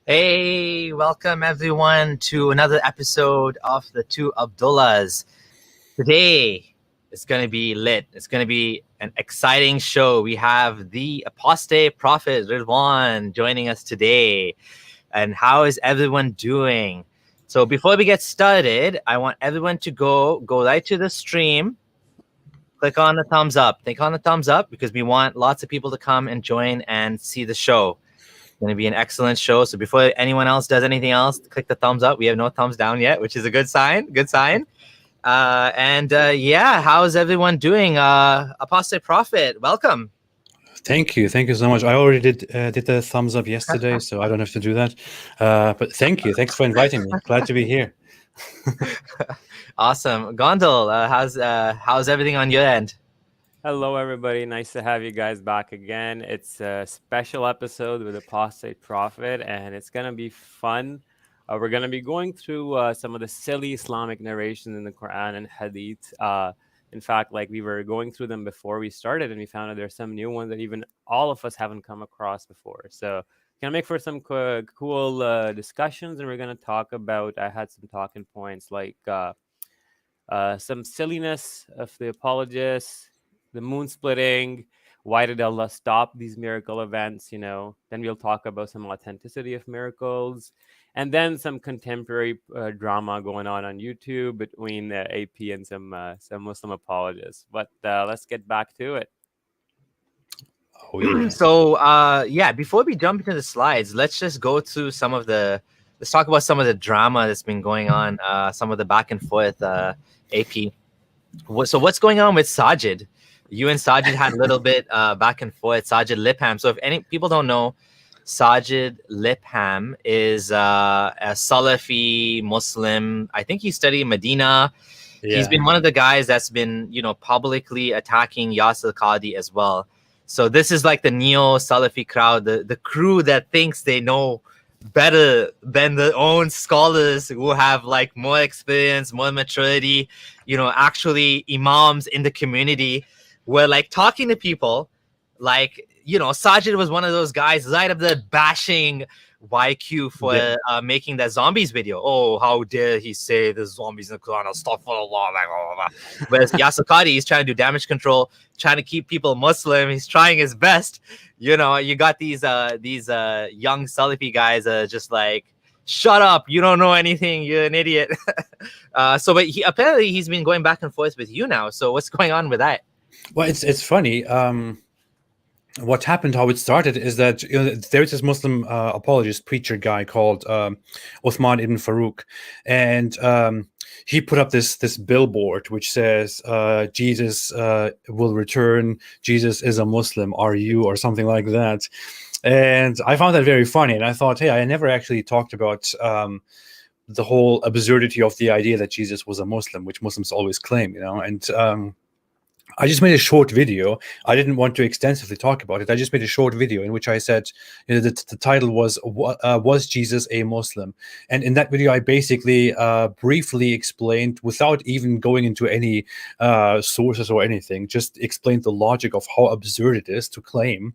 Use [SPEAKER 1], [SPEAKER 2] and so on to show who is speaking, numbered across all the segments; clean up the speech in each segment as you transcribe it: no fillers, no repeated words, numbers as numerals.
[SPEAKER 1] Hey, welcome everyone to another episode of the two Abdullahs. Today it's going to be lit. It's going to be an exciting show. We have the Apostate Prophet Ridwan joining us today. And how is everyone doing? So before we get started, I want everyone to go right to the stream. Click on the thumbs up. Click on the thumbs up because we want lots of people to come and join and see the show. Going to be an excellent show. So before anyone else does anything else, click the thumbs up. We have no thumbs down yet, which is a good sign. Good sign. Yeah, how's everyone doing? Apostate Prophet, welcome.
[SPEAKER 2] Thank you so much. I already did the thumbs up yesterday, so I don't have to do that. But thank you. Thanks for inviting me. Glad to be here.
[SPEAKER 1] Awesome, Gondal. How's everything on your end?
[SPEAKER 3] Hello, everybody. Nice to have you guys back again. It's a special episode with Apostate Prophet, and it's going to be fun. We're going to be going through some of the silly Islamic narrations in the Quran and Hadith. In fact, like we were going through them before we started, and we found that there's some new ones that even all of us haven't come across before. So going to make for some cool discussions, and we're going to talk about, I had some talking points like some silliness of the apologists, the moon splitting, why did Allah stop these miracle events, Then we'll talk about some authenticity of miracles, and then some contemporary drama going on YouTube between AP and some Muslim apologists. But let's get back to it.
[SPEAKER 2] Oh, yeah.
[SPEAKER 1] So before we jump into the slides, let's just go through let's talk about some of the drama that's been going on, some of the back and forth, AP. So what's going on with Sajid? You and Sajid had a little bit back and forth. Sajid Lipham. So if any people don't know, Sajid Lipham is a Salafi Muslim. I think he studied in Medina. Yeah. He's been one of the guys that's been, publicly attacking Yasir Qadhi as well. So this is like the neo-Salafi crowd, the crew that thinks they know better than their own scholars who have like more experience, more maturity, actually imams in the community. We're like talking to people like, Sajid was one of those guys right up there bashing YQ for making that zombies video. Oh, how dare he say there's zombies in the Quran, astaghfirullah, like, blah, blah, blah. Whereas Yasir Qadhi is trying to do damage control, trying to keep people Muslim. He's trying his best. You got these young Salafi guys just like, shut up, you don't know anything, you're an idiot. But apparently he's been going back and forth with you now. So what's going on with that?
[SPEAKER 2] Well, it's funny. What happened, how it started, is that there's this Muslim apologist preacher guy called Uthman ibn Farouk, and he put up this billboard which says Jesus will return, Jesus is a Muslim, are you, or something like that. And I found that very funny, and I thought, hey, I never actually talked about the whole absurdity of the idea that Jesus was a Muslim, which Muslims always claim, and I just made a short video. I didn't want to extensively talk about it. I just made a short video in which I said, the title was Jesus a Muslim? And in that video, I basically briefly explained, without even going into any sources or anything, just explained the logic of how absurd it is to claim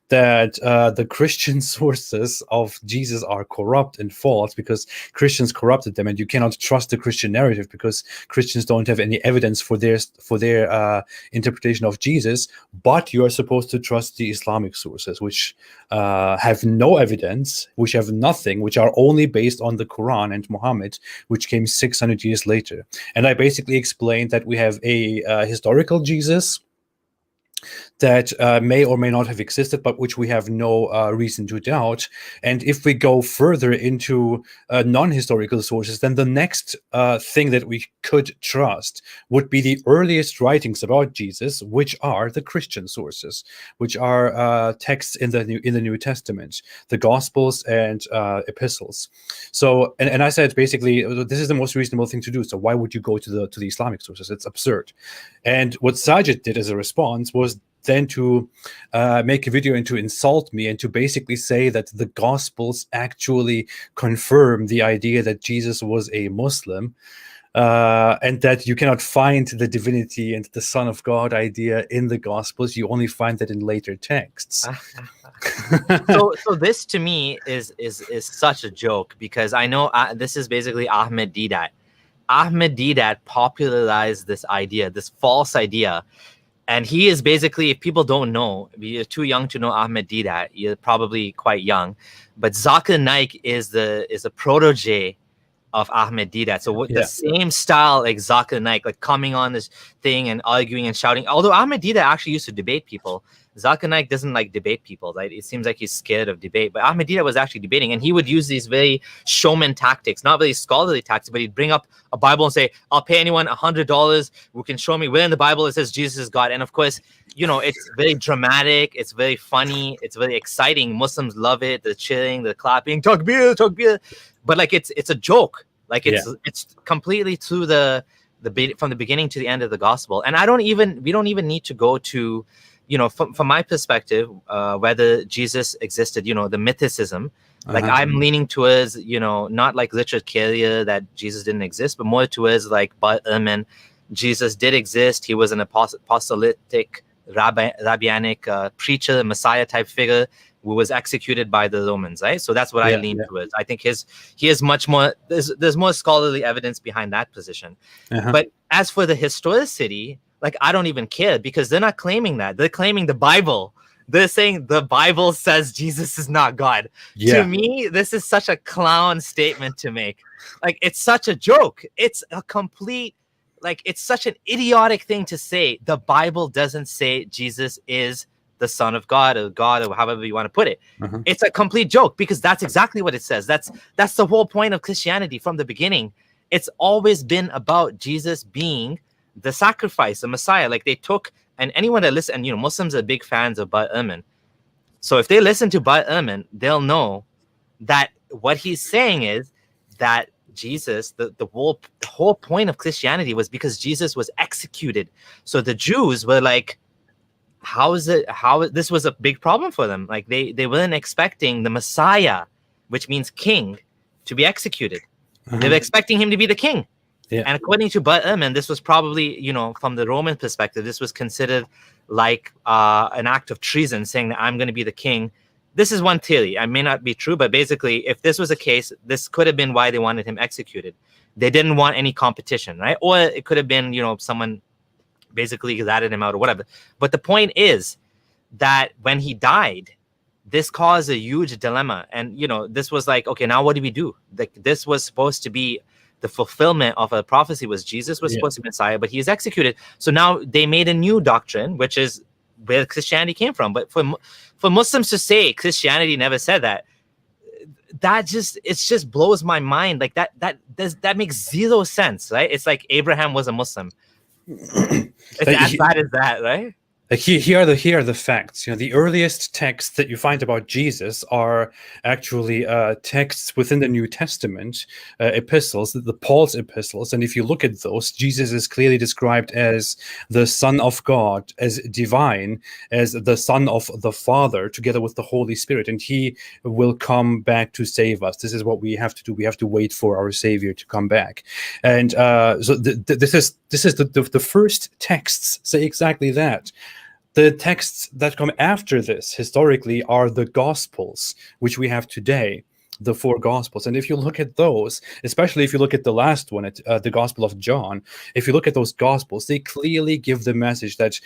[SPEAKER 2] that the Christian sources of Jesus are corrupt and false because Christians corrupted them, and you cannot trust the Christian narrative because Christians don't have any evidence for their interpretation of Jesus, but you are supposed to trust the Islamic sources, which have no evidence, which have nothing, which are only based on the Quran and Muhammad, which came 600 years later. And I basically explained that we have a historical Jesus that may or may not have existed, but which we have no reason to doubt. And if we go further into non-historical sources, then the next thing that we could trust would be the earliest writings about Jesus, which are the Christian sources, which are texts in the New Testament, the Gospels and epistles. So, and I said basically this is the most reasonable thing to do. So why would you go to the Islamic sources? It's absurd. And what Sajid did as a response was then to make a video and to insult me and to basically say that the Gospels actually confirm the idea that Jesus was a Muslim. and that you cannot find the divinity and the Son of God idea in the Gospels. You only find that in later texts.
[SPEAKER 1] So this to me is such a joke, because I know this is basically Ahmed Deedat. Ahmed Deedat popularized this idea, this false idea. And he is basically, if people don't know, you're too young to know Ahmed Deedat, you're probably quite young. But Zakir Naik is a protege of Ahmed Deedat. So the same style like Zakir Naik, like coming on this thing and arguing and shouting. Although Ahmed Deedat actually used to debate people, Zakir Naik doesn't like debate people. Right? It seems like he's scared of debate. But Ahmed Deedat was actually debating, and he would use these very showman tactics, not really scholarly tactics, but he'd bring up a Bible and say, "I'll pay anyone $100 who can show me where in the Bible it says Jesus is God." And of course, it's very dramatic, it's very funny, it's very exciting. Muslims love it. The cheering, the clapping, takbir, takbir. But like it's a joke. Like it's completely through from the beginning to the end of the gospel. And we don't even need to go to, from my perspective, whether Jesus existed, the mythicism. Like I'm leaning towards, not like Richard Carrier that Jesus didn't exist, but more towards like Bar Ehrman. Jesus did exist. He was an apostolic, rabbinic preacher, Messiah type figure who was executed by the Romans, right? So that's what I lean towards. I think he is much more, there's more scholarly evidence behind that position. But as for the historicity, like I don't even care, because they're not claiming that. They're claiming the Bible. They're saying the Bible says Jesus is not God. To me, this is such a clown statement to make. Like it's such a joke. It's a complete, like it's such an idiotic thing to say. The Bible doesn't say Jesus is the Son of God or however you want to put it. It's a complete joke, because that's exactly what it says. That's the whole point of Christianity from the beginning. It's always been about Jesus being the sacrifice, the Messiah. Like they took, and anyone that listens, and Muslims are big fans of Bar Ehrman. So if they listen to Bar Ehrman, they'll know that what he's saying is that Jesus, the whole point of Christianity was because Jesus was executed. So the Jews were like, this was a big problem for them. Like they weren't expecting the Messiah, which means king, to be executed. They were expecting him to be the king. And according to Bar Ehrman, this was probably, from the Roman perspective, this was considered like an act of treason, saying that I'm going to be the king. This is one theory. I may not be true, but basically, if this was a case, this could have been why they wanted him executed. They didn't want any competition, right? Or it could have been, someone basically ratted him out or whatever. But the point is that when he died, this caused a huge dilemma. And, this was like, okay, now what do we do? Like this was supposed to be the fulfillment of a prophecy. Was Jesus was supposed to be Messiah, but he is executed. So now they made a new doctrine, which is where Christianity came from. But for Muslims to say Christianity never said that, it just blows my mind. Like that makes zero sense, right? It's like Abraham was a Muslim. It's as bad as that, right?
[SPEAKER 2] Like here are the facts. The earliest texts that you find about Jesus are actually texts within the New Testament, epistles, the Paul's epistles. And if you look at those, Jesus is clearly described as the Son of God, as divine, as the Son of the Father, together with the Holy Spirit. And he will come back to save us. This is what we have to do. We have to wait for our Savior to come back. And so this is the first texts say exactly that. The texts that come after this, historically, are the Gospels, which we have today, the four Gospels. And if you look at those, especially if you look at the last one, the Gospel of John, if you look at those Gospels, they clearly give the message that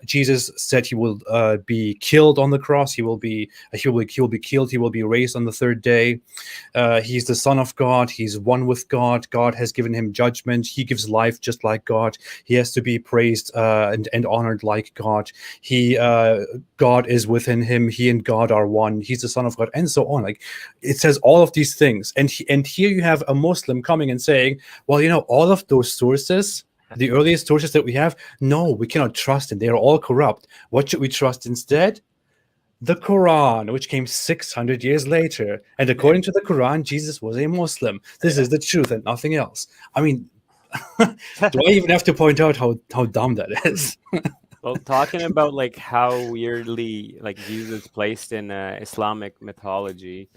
[SPEAKER 2] Jesus said he will be killed on the cross. He will be killed. He will be raised on the third day. He's the Son of God. He's one with God. God has given him judgment. He gives life just like God. He has to be praised and honored like God. God is within him. He and God are one. He's the Son of God, and so on. Like it says all of these things, and here you have a Muslim coming and saying, well, all of those sources, the earliest sources that we have, no, we cannot trust them. They are all corrupt. What should we trust instead? The Quran, which came 600 years later. And according to the Quran, Jesus was a Muslim. This is the truth and nothing else. I mean, do I even have to point out how dumb that is?
[SPEAKER 3] Well, talking about like how weirdly like Jesus placed in Islamic mythology,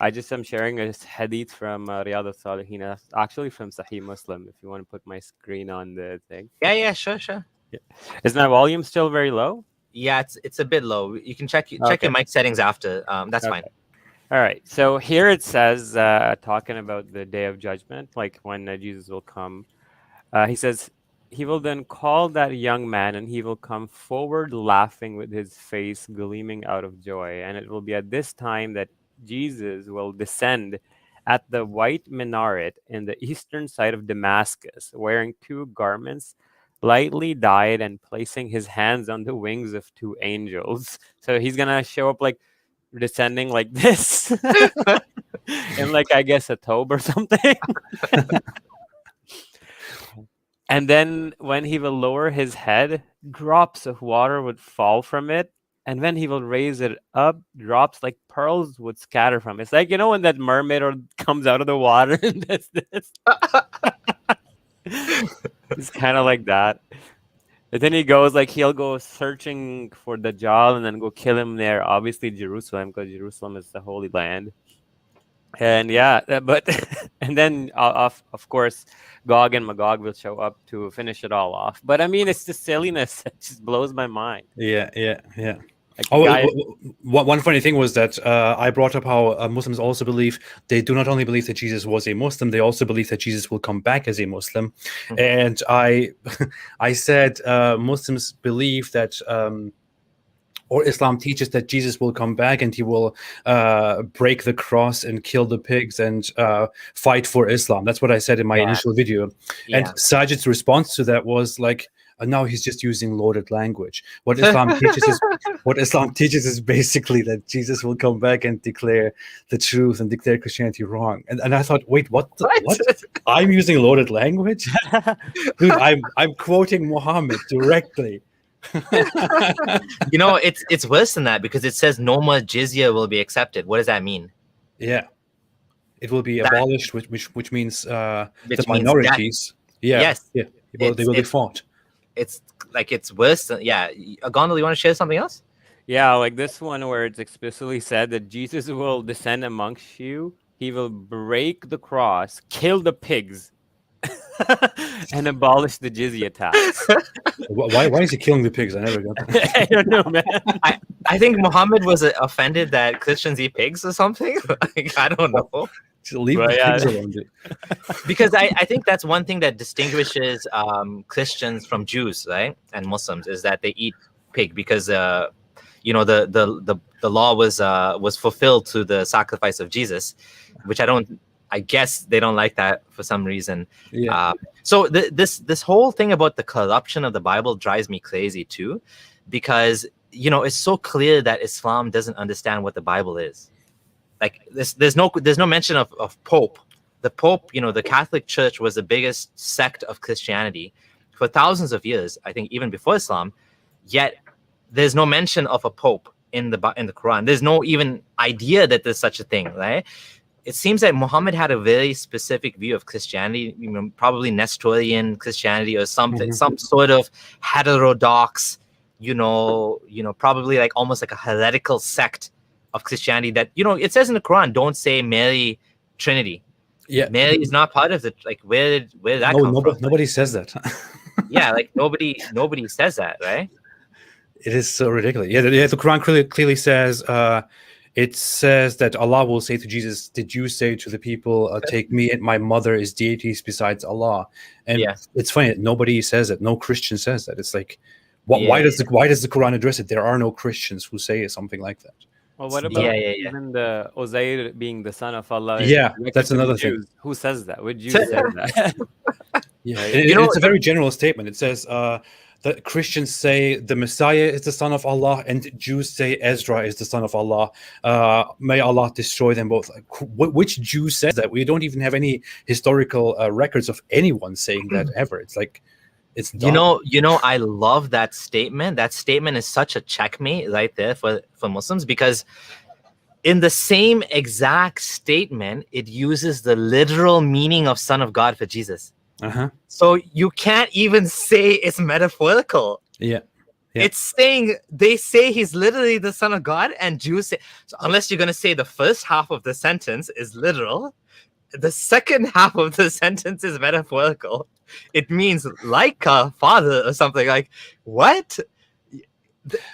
[SPEAKER 3] I just am sharing a hadith from Riyadh al-Salihin, actually from Sahih Muslim, if you want to put my screen on the thing.
[SPEAKER 1] Yeah, sure.
[SPEAKER 3] Yeah. Is my volume still very low?
[SPEAKER 1] Yeah, it's a bit low. You can check
[SPEAKER 3] Okay.
[SPEAKER 1] your mic settings after. That's fine.
[SPEAKER 3] All right. So here it says, talking about the day of judgment, like when Jesus will come. He says, he will then call that young man, and he will come forward laughing with his face gleaming out of joy. And it will be at this time that Jesus will descend at the white minaret in the eastern side of Damascus, wearing 2 garments, lightly dyed, and placing his hands on the wings of 2 angels. So he's going to show up like descending like this in, like, I guess a tobe or something. And then when he will lower his head, drops of water would fall from it. And when he will raise it up, drops like pearls would scatter from it. It's like, when that mermaid comes out of the water and does this. It's kind of like that. And then he goes, like, he'll go searching for Dajjal and then go kill him there. Obviously, Jerusalem, because Jerusalem is the Holy Land. And but and then of course Gog and Magog will show up to finish it all off. But I mean, it's the silliness that just blows my mind.
[SPEAKER 2] Yeah.
[SPEAKER 3] Like,
[SPEAKER 2] one funny thing was that I brought up how Muslims also believe, they do not only believe that Jesus was a Muslim, they also believe that Jesus will come back as a Muslim.
[SPEAKER 1] Mhm.
[SPEAKER 2] And I said Muslims believe that or Islam teaches that Jesus will come back and he will break the cross and kill the pigs and fight for Islam. That's what I said in my initial video.
[SPEAKER 1] Yeah.
[SPEAKER 2] And Sajid's response to that was like, now he's just using loaded language. What Islam teaches is basically that Jesus will come back and declare the truth and declare Christianity wrong. And I thought, wait, what? I'm using loaded language? Dude, I'm quoting Muhammad directly.
[SPEAKER 1] It's worse than that, because it says no more jizya will be accepted. What does that mean?
[SPEAKER 2] Yeah, it will be abolished, which means the
[SPEAKER 1] means
[SPEAKER 2] minorities.
[SPEAKER 1] Yes.
[SPEAKER 2] They will be fought.
[SPEAKER 1] It's like, it's worse than, Gondal, you want to share something else?
[SPEAKER 3] Yeah, like this one where it's explicitly said that Jesus will descend amongst you. He will break the cross, kill the pigs, and abolish the jizya tax.
[SPEAKER 2] Why is he killing the pigs? I never got that.
[SPEAKER 3] I don't know, man.
[SPEAKER 1] I think Muhammad was offended that Christians eat pigs or something. Like, I don't know.
[SPEAKER 2] Leave the pigs alone, dude.
[SPEAKER 1] Because I think that's one thing that distinguishes Christians from Jews, right, and Muslims, is that they eat pig, because the law was fulfilled to the sacrifice of Jesus, which I guess they don't like that for some reason.
[SPEAKER 2] Yeah.
[SPEAKER 1] So this whole thing about the corruption of the Bible drives me crazy too, because it's so clear that Islam doesn't understand what the Bible is. Like, there's no mention of Pope. The Pope, the Catholic Church was the biggest sect of Christianity for thousands of years, I think even before Islam. Yet there's no mention of a Pope in the Quran. There's no even idea that there's such a thing, right? It seems like Muhammad had a very specific view of Christianity, probably Nestorian Christianity or something, some sort of heterodox, probably like almost like a heretical sect of Christianity that, it says in the Quran, don't say Mary Trinity.
[SPEAKER 2] Yeah.
[SPEAKER 1] Mary is not part of it. Like, where did that come from?
[SPEAKER 2] Nobody says that.
[SPEAKER 1] Yeah, like nobody says that, right?
[SPEAKER 2] It is so ridiculous. Yeah, the Quran clearly says, it says that Allah will say to Jesus, did you say to the people, take me and my mother as deities besides Allah? And it's funny that nobody says that. No Christian says that. It's like, why does the Quran address it? There are no Christians who say something like that.
[SPEAKER 3] Well, what about even the Uzair being the son of Allah?
[SPEAKER 2] Yeah, that's another thing.
[SPEAKER 3] Who says that? Would you say that?
[SPEAKER 2] Yeah, it's a very general statement. It says that Christians say the Messiah is the son of Allah, and Jews say Ezra is the son of Allah. May Allah destroy them both. Which Jew says that? We don't even have any historical records of anyone saying that ever. It's like, it's dumb.
[SPEAKER 1] I love that statement. That statement is such a checkmate right there for Muslims, because in the same exact statement, it uses the literal meaning of Son of God for Jesus.
[SPEAKER 2] Uh-huh.
[SPEAKER 1] So you can't even say it's metaphorical.
[SPEAKER 2] Yeah. Yeah.
[SPEAKER 1] It's saying, they say he's literally the Son of God, and Jews say, so unless you're going to say the first half of the sentence is literal, the second half of the sentence is metaphorical. It means like a father or something. Like, what?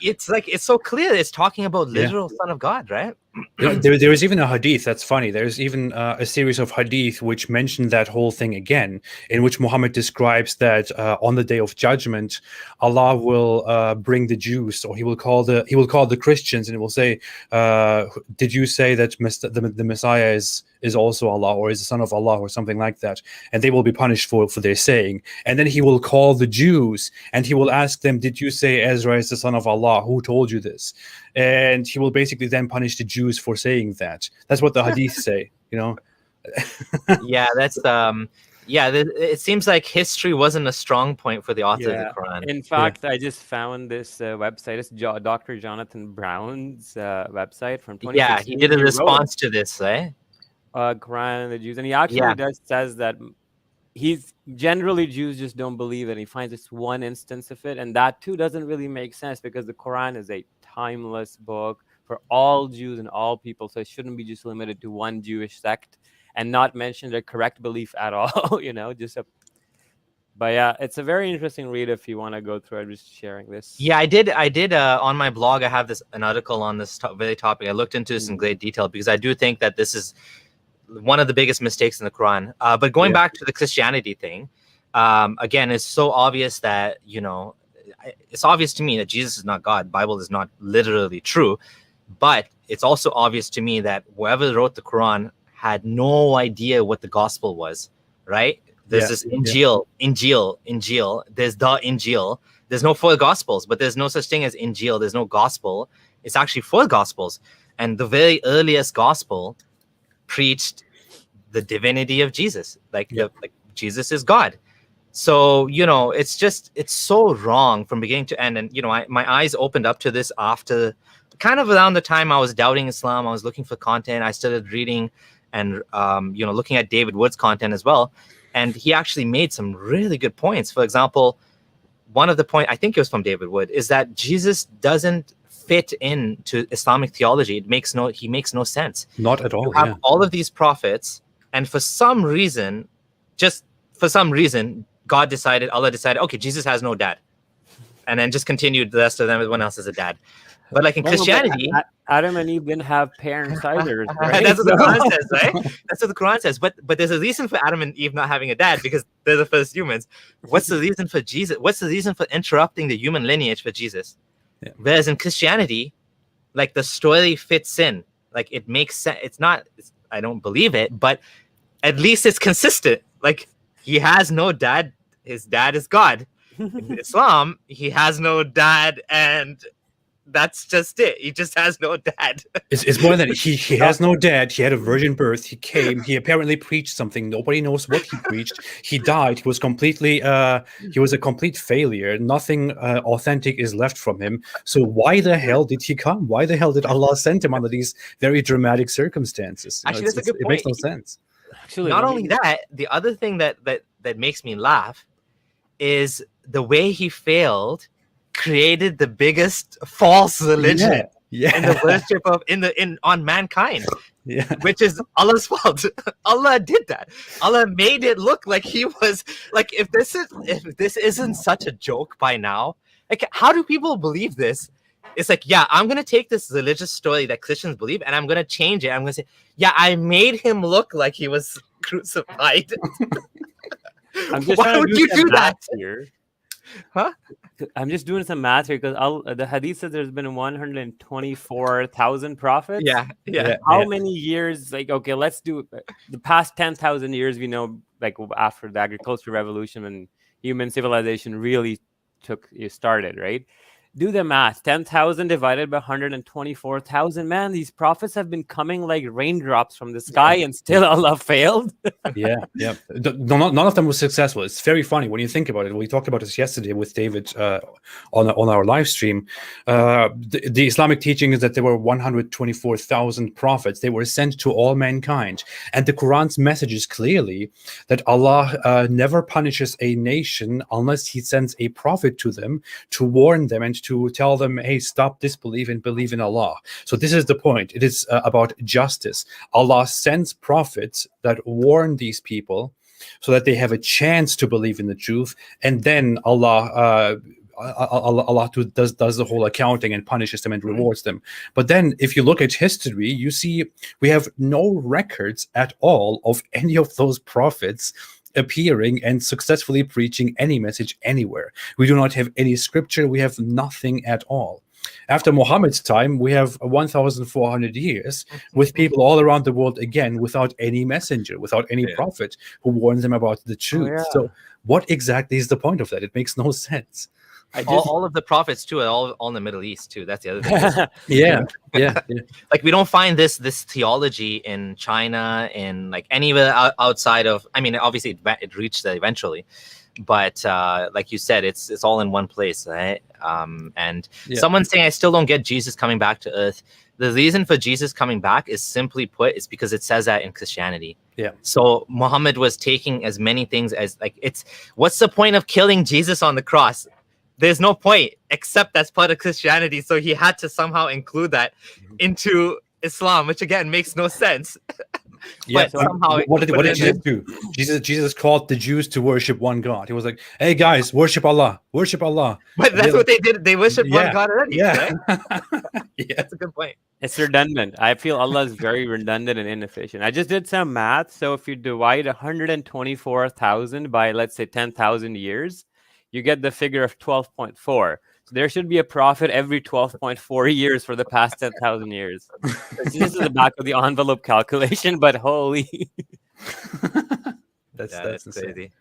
[SPEAKER 1] It's like, it's so clear it's talking about literal Son of God, right?
[SPEAKER 2] There is even a hadith that's funny. There's even a series of hadith which mention that whole thing again, in which Muhammad describes that on the day of judgment, Allah will bring the Jews, or he will call the Christians, and he will say, "Did you say that the Messiah is also Allah, or is the Son of Allah, or something like that?" And they will be punished for their saying. And then he will call the Jews, and he will ask them, "Did you say Ezra is the son of Allah? Who told you this?" And he will basically then punish the Jews for saying that. That's what the hadith say, you know.
[SPEAKER 1] Yeah, that's it seems like history wasn't a strong point for the author of the Quran.
[SPEAKER 3] In fact, I just found this website. It's Dr. Jonathan Brown's website from 2016.
[SPEAKER 1] Yeah, he did a response to this, right?
[SPEAKER 3] Quran and the Jews, and he actually says that he's generally Jews just don't believe it. And he finds this one instance of it, and that too doesn't really make sense, because the Quran is a timeless book for all Jews and all people, so it shouldn't be just limited to one Jewish sect and not mention their correct belief at all. You know, but yeah, it's a very interesting read if you want to go through it. I'm just sharing this.
[SPEAKER 1] Yeah, I did on my blog. I have an article on this very topic. I looked into this in great detail, because I do think that this is one of the biggest mistakes in the Quran. But going back to the Christianity thing, again, it's so obvious that, you know, it's obvious to me that Jesus is not God. Bible is not literally true. But it's also obvious to me that whoever wrote the Quran had no idea what the gospel was, right? There's this Injil. There's the Injil. There's no four gospels, but there's no such thing as Injil. There's no gospel. It's actually four gospels. And the very earliest gospel preached the divinity of Jesus. Like Jesus is God. So, you know, it's so wrong from beginning to end. And, you know, my eyes opened up to this after kind of around the time I was doubting Islam. I was looking for content. I started reading and, you know, looking at David Wood's content as well. And he actually made some really good points. For example, one of the points, I think it was from David Wood, is that Jesus doesn't fit into Islamic theology. He makes no sense.
[SPEAKER 2] Not at all.
[SPEAKER 1] You have all of these prophets, and for some reason, Allah decided, okay, Jesus has no dad. And then just continued the rest of them, everyone else has a dad. But like in Christianity,
[SPEAKER 3] Adam and Eve didn't have parents either, right?
[SPEAKER 1] That's what the Quran says, right? That's what the Quran says. But there's a reason for Adam and Eve not having a dad, because they're the first humans. What's the reason for Jesus? What's the reason for interrupting the human lineage for Jesus? Yeah. Whereas in Christianity, like the story fits in, like it makes sense. I don't believe it, but at least it's consistent. Like he has no dad. His dad is God. In Islam, he has no dad, and that's just it. He just has no dad.
[SPEAKER 2] It's more than he has no dad. He had a virgin birth. He came. He apparently preached something. Nobody knows what he preached. He died. He was a complete failure. Nothing authentic is left from him. So why the hell did he come? Why the hell did Allah send him under these very dramatic circumstances?
[SPEAKER 1] Actually, that's a good point.
[SPEAKER 2] It makes no sense.
[SPEAKER 3] Actually,
[SPEAKER 1] not only that, the other thing that makes me laugh is the way he failed created the biggest false religion in the worship of on mankind, which is Allah's fault. Allah did that. Allah made it look like he was like, if this isn't such a joke by now, like how do people believe this? It's like, yeah, I'm gonna take this religious story that Christians believe and I'm gonna change it. I'm gonna say, yeah, I made him look like he was crucified. Why would you do that here? Huh?
[SPEAKER 3] I'm just doing some math here, because the hadith says there's been 124,000 prophets. How many years? Like, okay, let's do the past 10,000 years. We know, like after the agricultural revolution, when human civilization really started, right? Do the math. 10,000 divided by 124,000. Man, these prophets have been coming like raindrops from the sky, and still Allah failed.
[SPEAKER 2] None of them was successful. It's very funny when you think about it. We talked about this yesterday with David on our live stream. The Islamic teaching is that there were 124,000 prophets. They were sent to all mankind. And the Quran's message is clearly that Allah never punishes a nation unless he sends a prophet to them to warn them and to tell them, hey, stop disbelief and believe in Allah. So this is the point. It is about justice. Allah sends prophets that warn these people so that they have a chance to believe in the truth, and then Allah does the whole accounting and punishes them and rewards them. But then if you look at history, you see we have no records at all of any of those prophets appearing and successfully preaching any message anywhere. We do not have any scripture. We have nothing at all. After Muhammad's time, we have 1,400 years with people all around the world, again, without any messenger, without any prophet who warns them about the truth. So what exactly is the point of that? It makes no sense.
[SPEAKER 1] All of the prophets too, all in the Middle East too. That's the other thing.
[SPEAKER 2] yeah.
[SPEAKER 1] Like we don't find this theology in China, in like anywhere outside of. I mean, obviously it reached there eventually, but like you said, it's all in one place, right? And someone's saying, I still don't get Jesus coming back to Earth. The reason for Jesus coming back is simply put, is because it says that in Christianity.
[SPEAKER 2] Yeah.
[SPEAKER 1] So Muhammad was taking as many things as what's the point of killing Jesus on the cross? There's no point, except that's part of Christianity. So he had to somehow include that into Islam, which again makes no sense.
[SPEAKER 2] Yeah. Somehow what did Jesus do? Jesus called the Jews to worship one God. He was like, "Hey guys, worship Allah, worship Allah."
[SPEAKER 1] But that's what they did. They worshiped one God already.
[SPEAKER 2] Yeah.
[SPEAKER 1] Right?
[SPEAKER 2] Yeah,
[SPEAKER 1] that's a good point.
[SPEAKER 3] It's redundant. I feel Allah is very redundant and inefficient. I just did some math. So if you divide 124,000 by, let's say, 10,000 years, you get the figure of 12.4. So there should be a prophet every 12.4 years for the past 10,000 years. This is the back of the envelope calculation, but holy.
[SPEAKER 1] That's crazy.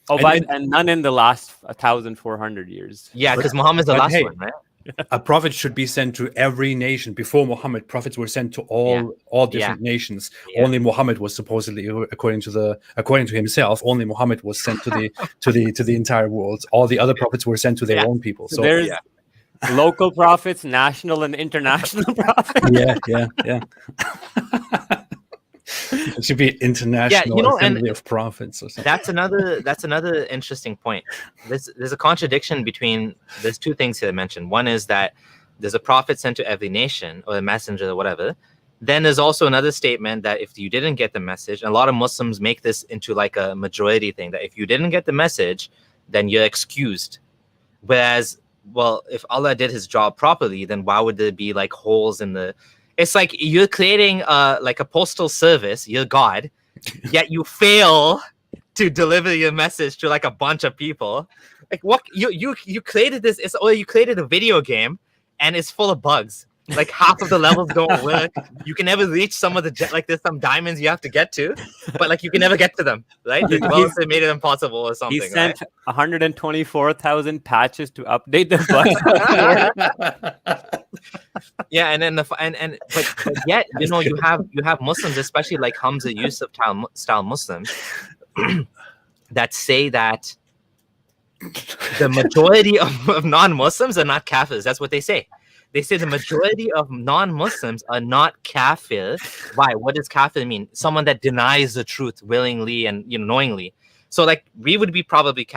[SPEAKER 3] Oh, and none in the last 1,400 years.
[SPEAKER 1] Yeah, because Muhammad's the last one, right?
[SPEAKER 2] A prophet should be sent to every nation. Before Muhammad, prophets were sent to all different nations. Only Muhammad was supposedly, according to himself, only Muhammad was sent to the entire world. All the other prophets were sent to their own people. So
[SPEAKER 3] there's local prophets, national and international prophets.
[SPEAKER 2] Yeah. It should be international assembly of prophets or something.
[SPEAKER 1] That's another interesting point. There's a contradiction between there's two things here I mentioned. One is that there's a prophet sent to every nation, or a messenger or whatever. Then there's also another statement that if you didn't get the message, and a lot of Muslims make this into like a majority thing, that if you didn't get the message, then you're excused. Whereas, well, if Allah did his job properly, then why would there be like holes in the... It's like you're creating like a postal service, you're God, yet you fail to deliver your message to like a bunch of people. Like what you created this, you created a video game and it's full of bugs. Like half of the levels don't work. You can never reach some of the like there's some diamonds you have to get to, but like you can never get to them, right? The developer made it impossible or something.
[SPEAKER 3] He sent 124,000 patches to update the bugs.
[SPEAKER 1] Yeah, and then but yet you have Muslims, especially like Hamza Yusuf style Muslims, that say that the majority of non-Muslims are not kafirs. That's what they say. They say the majority of non-Muslims are not kafir. Why? What does kafir mean? Someone that denies the truth willingly and knowingly. So like we would be probably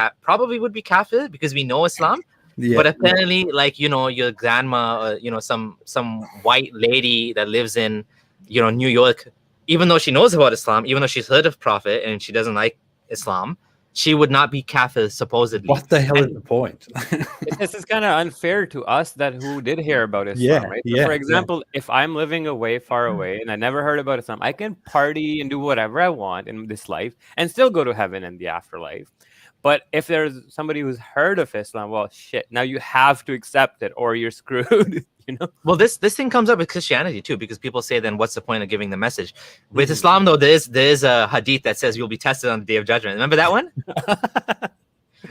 [SPEAKER 1] would be kafir because we know Islam. Yeah. But apparently, like your grandma or some white lady that lives in New York, even though she knows about Islam, even though she's heard of Prophet and she doesn't like Islam, she would not be kafir supposedly.
[SPEAKER 2] What the hell is the point?
[SPEAKER 3] This is kind of unfair to us who did hear about Islam, right? So for example, if I'm living far away, and I never heard about Islam, I can party and do whatever I want in this life and still go to heaven in the afterlife. But if there's somebody who's heard of Islam, well, shit, now you have to accept it or you're screwed,
[SPEAKER 1] Well, this thing comes up with Christianity too, because people say, then what's the point of giving the message? With Islam, though, there is a hadith that says you'll be tested on the Day of Judgment. Remember that one?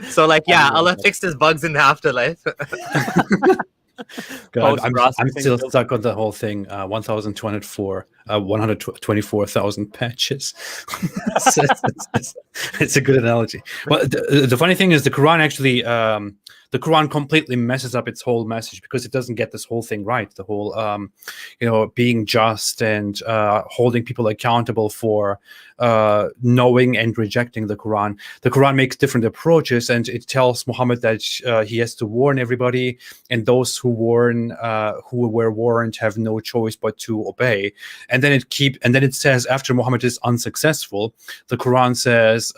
[SPEAKER 1] So, like, Allah fixed his bugs in the afterlife.
[SPEAKER 2] God, I'm still stuck on the whole thing. 124,000 patches. It's a good analogy. Well, the funny thing is, the Quran actually The Quran completely messes up its whole message because it doesn't get this whole thing right. The whole, being just and holding people accountable for knowing and rejecting the Quran. The Quran makes different approaches, and it tells Muhammad that he has to warn everybody, and those who were warned have no choice but to obey. And then it says, after Muhammad is unsuccessful, the Quran says,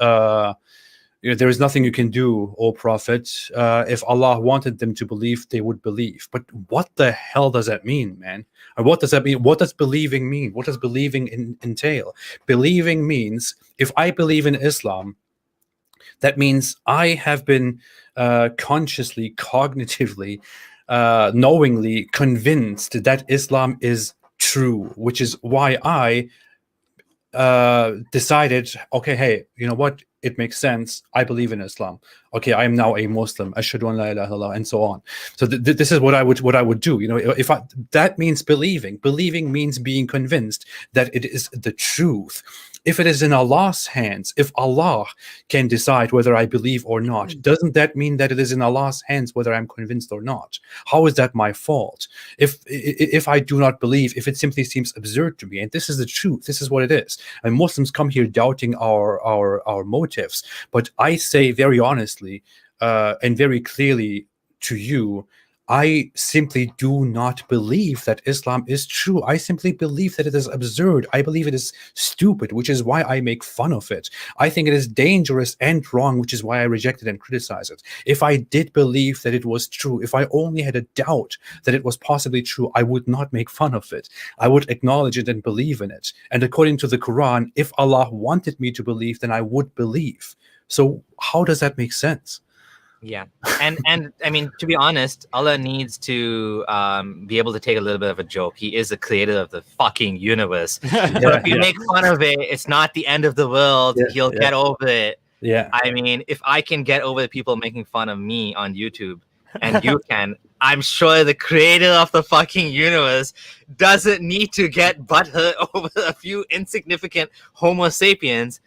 [SPEAKER 2] there is nothing you can do, O Prophet. If Allah wanted them to believe, they would believe. But what the hell does that mean, man? Or what does that mean? What does believing mean? What does believing entail? Believing means, if I believe in Islam, that means I have been consciously, cognitively, knowingly convinced that Islam is true, which is why I decided, okay, hey, you know what? It makes sense. I believe in Islam. Okay, I am now a Muslim. Ashhadu an la ilaha illallah, and so on. So this is what I would do. If that means believing. Believing means being convinced that it is the truth. If it is in Allah's hands, if Allah can decide whether I believe or not, doesn't that mean that it is in Allah's hands whether I'm convinced or not? How is that my fault? If I do not believe, if it simply seems absurd to me, and this is the truth, this is what it is. And Muslims come here doubting our motives, but I say very honestly and very clearly to you, I simply do not believe that Islam is true. I simply believe that it is absurd. I believe it is stupid, which is why I make fun of it. I think it is dangerous and wrong, which is why I reject it and criticize it. If I did believe that it was true, if I only had a doubt that it was possibly true, I would not make fun of it. I would acknowledge it and believe in it. And according to the Quran, if Allah wanted me to believe, then I would believe. So how does that make sense?
[SPEAKER 1] Yeah, and I mean, to be honest, Allah needs to be able to take a little bit of a joke. He is the creator of the fucking universe. So if you make fun of it, it's not the end of the world. He'll get over it.
[SPEAKER 2] Yeah.
[SPEAKER 1] I mean, if I can get over the people making fun of me on YouTube, and you can, I'm sure the creator of the fucking universe doesn't need to get butthurt over a few insignificant Homo sapiens,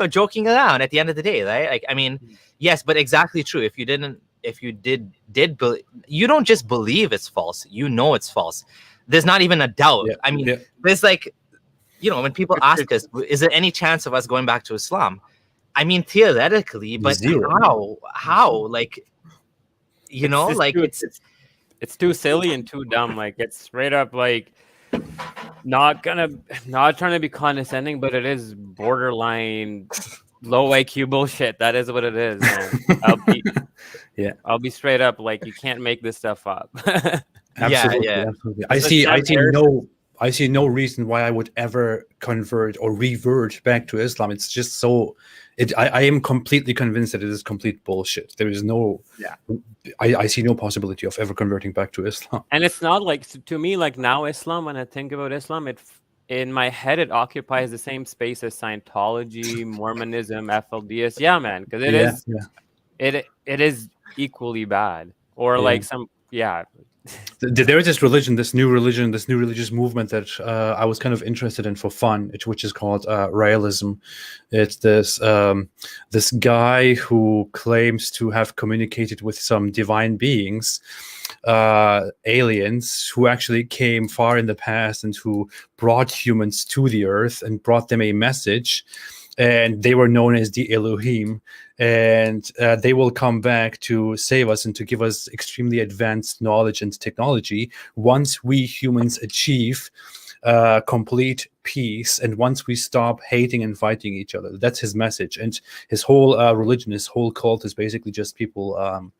[SPEAKER 1] joking around at the end of the day, right? Like, I mean, yes, but exactly true. If you did believe, you don't just believe it's false, it's false. There's not even a doubt. I mean, there's like, when people ask us, is there any chance of us going back to Islam? I mean, theoretically, but
[SPEAKER 2] zero.
[SPEAKER 1] How? Like,
[SPEAKER 3] it's too silly and too dumb. Like, it's straight up like, not trying to be condescending, but it is borderline low IQ bullshit. That is what it is, man. I'll be straight up, like, you can't make this stuff up.
[SPEAKER 2] Absolutely. I see no reason why I would ever convert or revert back to Islam. It's just so I am completely convinced that it is complete bullshit. There is no I see no possibility of ever converting back to Islam.
[SPEAKER 3] And it's not like, to me, like, now Islam, when I think about Islam, in my head it occupies the same space as Scientology, Mormonism, FLDS. Yeah, man, because it is equally bad. Or like some
[SPEAKER 2] there is this new religious movement that I was kind of interested in for fun, which is called realism. It's this guy who claims to have communicated with some divine beings, aliens, who actually came far in the past and who brought humans to the earth and brought them a message. And they were known as the Elohim, and they will come back to save us and to give us extremely advanced knowledge and technology once we humans achieve complete peace, and once we stop hating and fighting each other. That's his message. And his whole religion, his whole cult is basically just people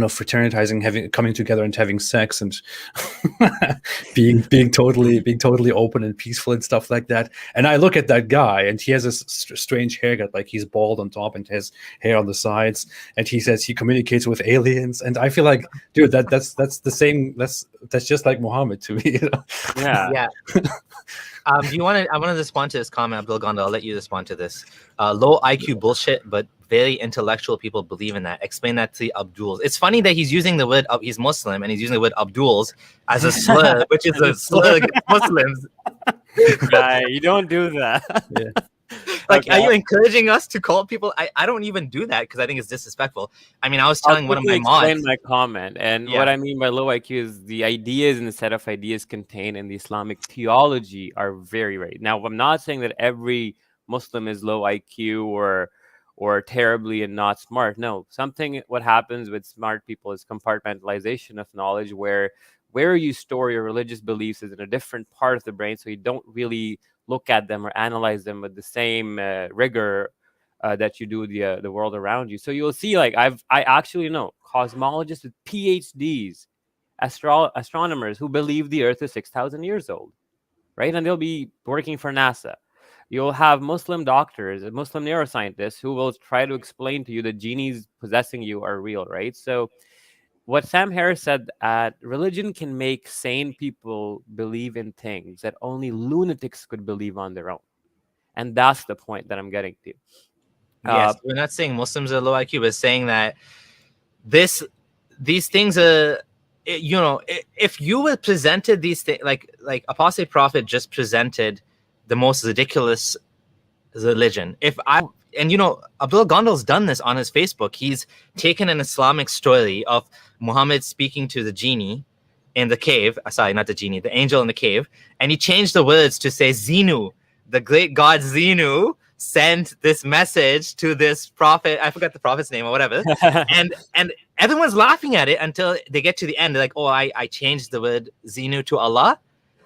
[SPEAKER 2] fraternizing, coming together and having sex and being totally open and peaceful and stuff like that. And I look at that guy, and he has this strange haircut, like he's bald on top and has hair on the sides, and he says he communicates with aliens. And I feel like, dude, that's the same. That's just like Muhammad to me.
[SPEAKER 3] Yeah.
[SPEAKER 1] I want to respond to this comment, Abdul Gondal. I'll let you respond to this. Low IQ bullshit, but very intellectual people believe in that. Explain that to the Abdullahs. It's funny that he's using the word, he's Muslim, and he's using the word Abdullahs as a slur, which is a slur against Muslims.
[SPEAKER 3] Right, you don't do that.
[SPEAKER 1] Like,
[SPEAKER 3] Okay.
[SPEAKER 1] are you encouraging us to call people? I don't even do that because I think it's disrespectful. I mean, I was
[SPEAKER 3] I'll
[SPEAKER 1] telling one of my
[SPEAKER 3] quickly explain
[SPEAKER 1] mods.
[SPEAKER 3] my comment. And
[SPEAKER 1] Yeah.
[SPEAKER 3] what I mean by low IQ is the ideas and the set of ideas contained in the Islamic theology are very right. Now, I'm not saying that every Muslim is low IQ or terribly and not smart. No, what happens with smart people is compartmentalization of knowledge, where you store your religious beliefs is in a different part of the brain, so you don't really look at them or analyze them with the same rigor that you do the world around you. So you'll see, like, I actually know cosmologists with PhDs, astronomers who believe the Earth is 6,000 years old, right? And they'll be working for NASA. You'll have Muslim doctors, Muslim neuroscientists who will try to explain to you that genies possessing you are real, right? So what Sam Harris said, religion can make sane people believe in things that only lunatics could believe on their own. And that's the point that I'm getting to.
[SPEAKER 1] Yes, we're not saying Muslims are low IQ. We're saying that these things are, if you were presented these things, like Apostate Prophet just presented the most ridiculous religion. Abdullah Gondal's done this on his Facebook. He's taken an Islamic story of Muhammad speaking to the genie in the cave. Sorry, not the genie, the angel in the cave. And he changed the words to say Zenu, the great god Zenu, sent this message to this prophet. I forgot the prophet's name or whatever. and everyone's laughing at it until they get to the end. They're like, oh, I changed the word Zenu to Allah.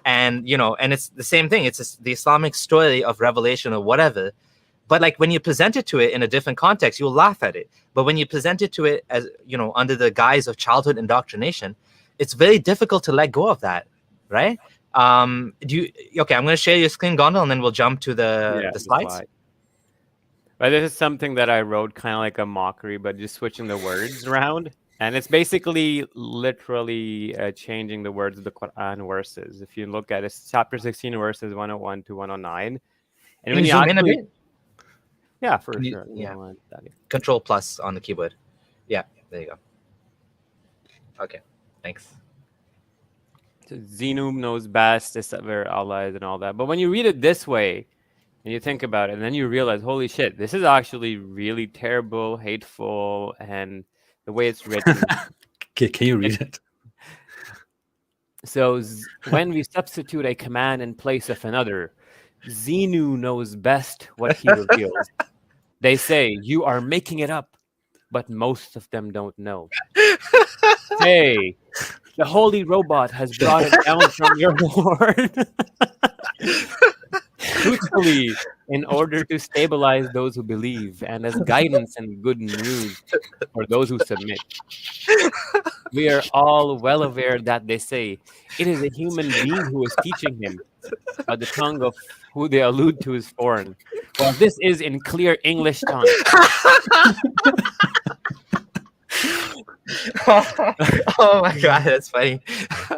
[SPEAKER 1] And, and it's the same thing. It's the Islamic story of revelation or whatever. But like when you present it to it in a different context, you'll laugh at it. But when you present it to it as, under the guise of childhood indoctrination, it's very difficult to let go of that, right? Okay, I'm going to share your screen, Gondal, and then we'll jump to the slides.
[SPEAKER 3] But this is something that I wrote kind of like a mockery, but just switching the words around. And it's basically literally changing the words of the Quran verses. If you look at it, chapter 16, verses 101 to 109. And when you
[SPEAKER 1] zoom in a bit?
[SPEAKER 3] Yeah, for sure.
[SPEAKER 1] Yeah. Control plus on the keyboard. Yeah, there you go. Okay, thanks.
[SPEAKER 3] So Zenu knows best, is where Allah is and all that. But when you read it this way, and you think about it, and then you realize, holy shit, this is actually really terrible, hateful, and the way it's written.
[SPEAKER 2] Can you read it?
[SPEAKER 3] So when we substitute a command in place of another, Zenu knows best what he reveals. They say, you are making it up, but most of them don't know. Hey, the holy robot has brought it down from your Lord. Truthfully, in order to stabilize those who believe and as guidance and good news for those who submit. We are all well aware that they say it is a human being who is teaching him, but the tongue of who they allude to is foreign. Well, this is in clear English tongue.
[SPEAKER 1] Oh my God, that's funny.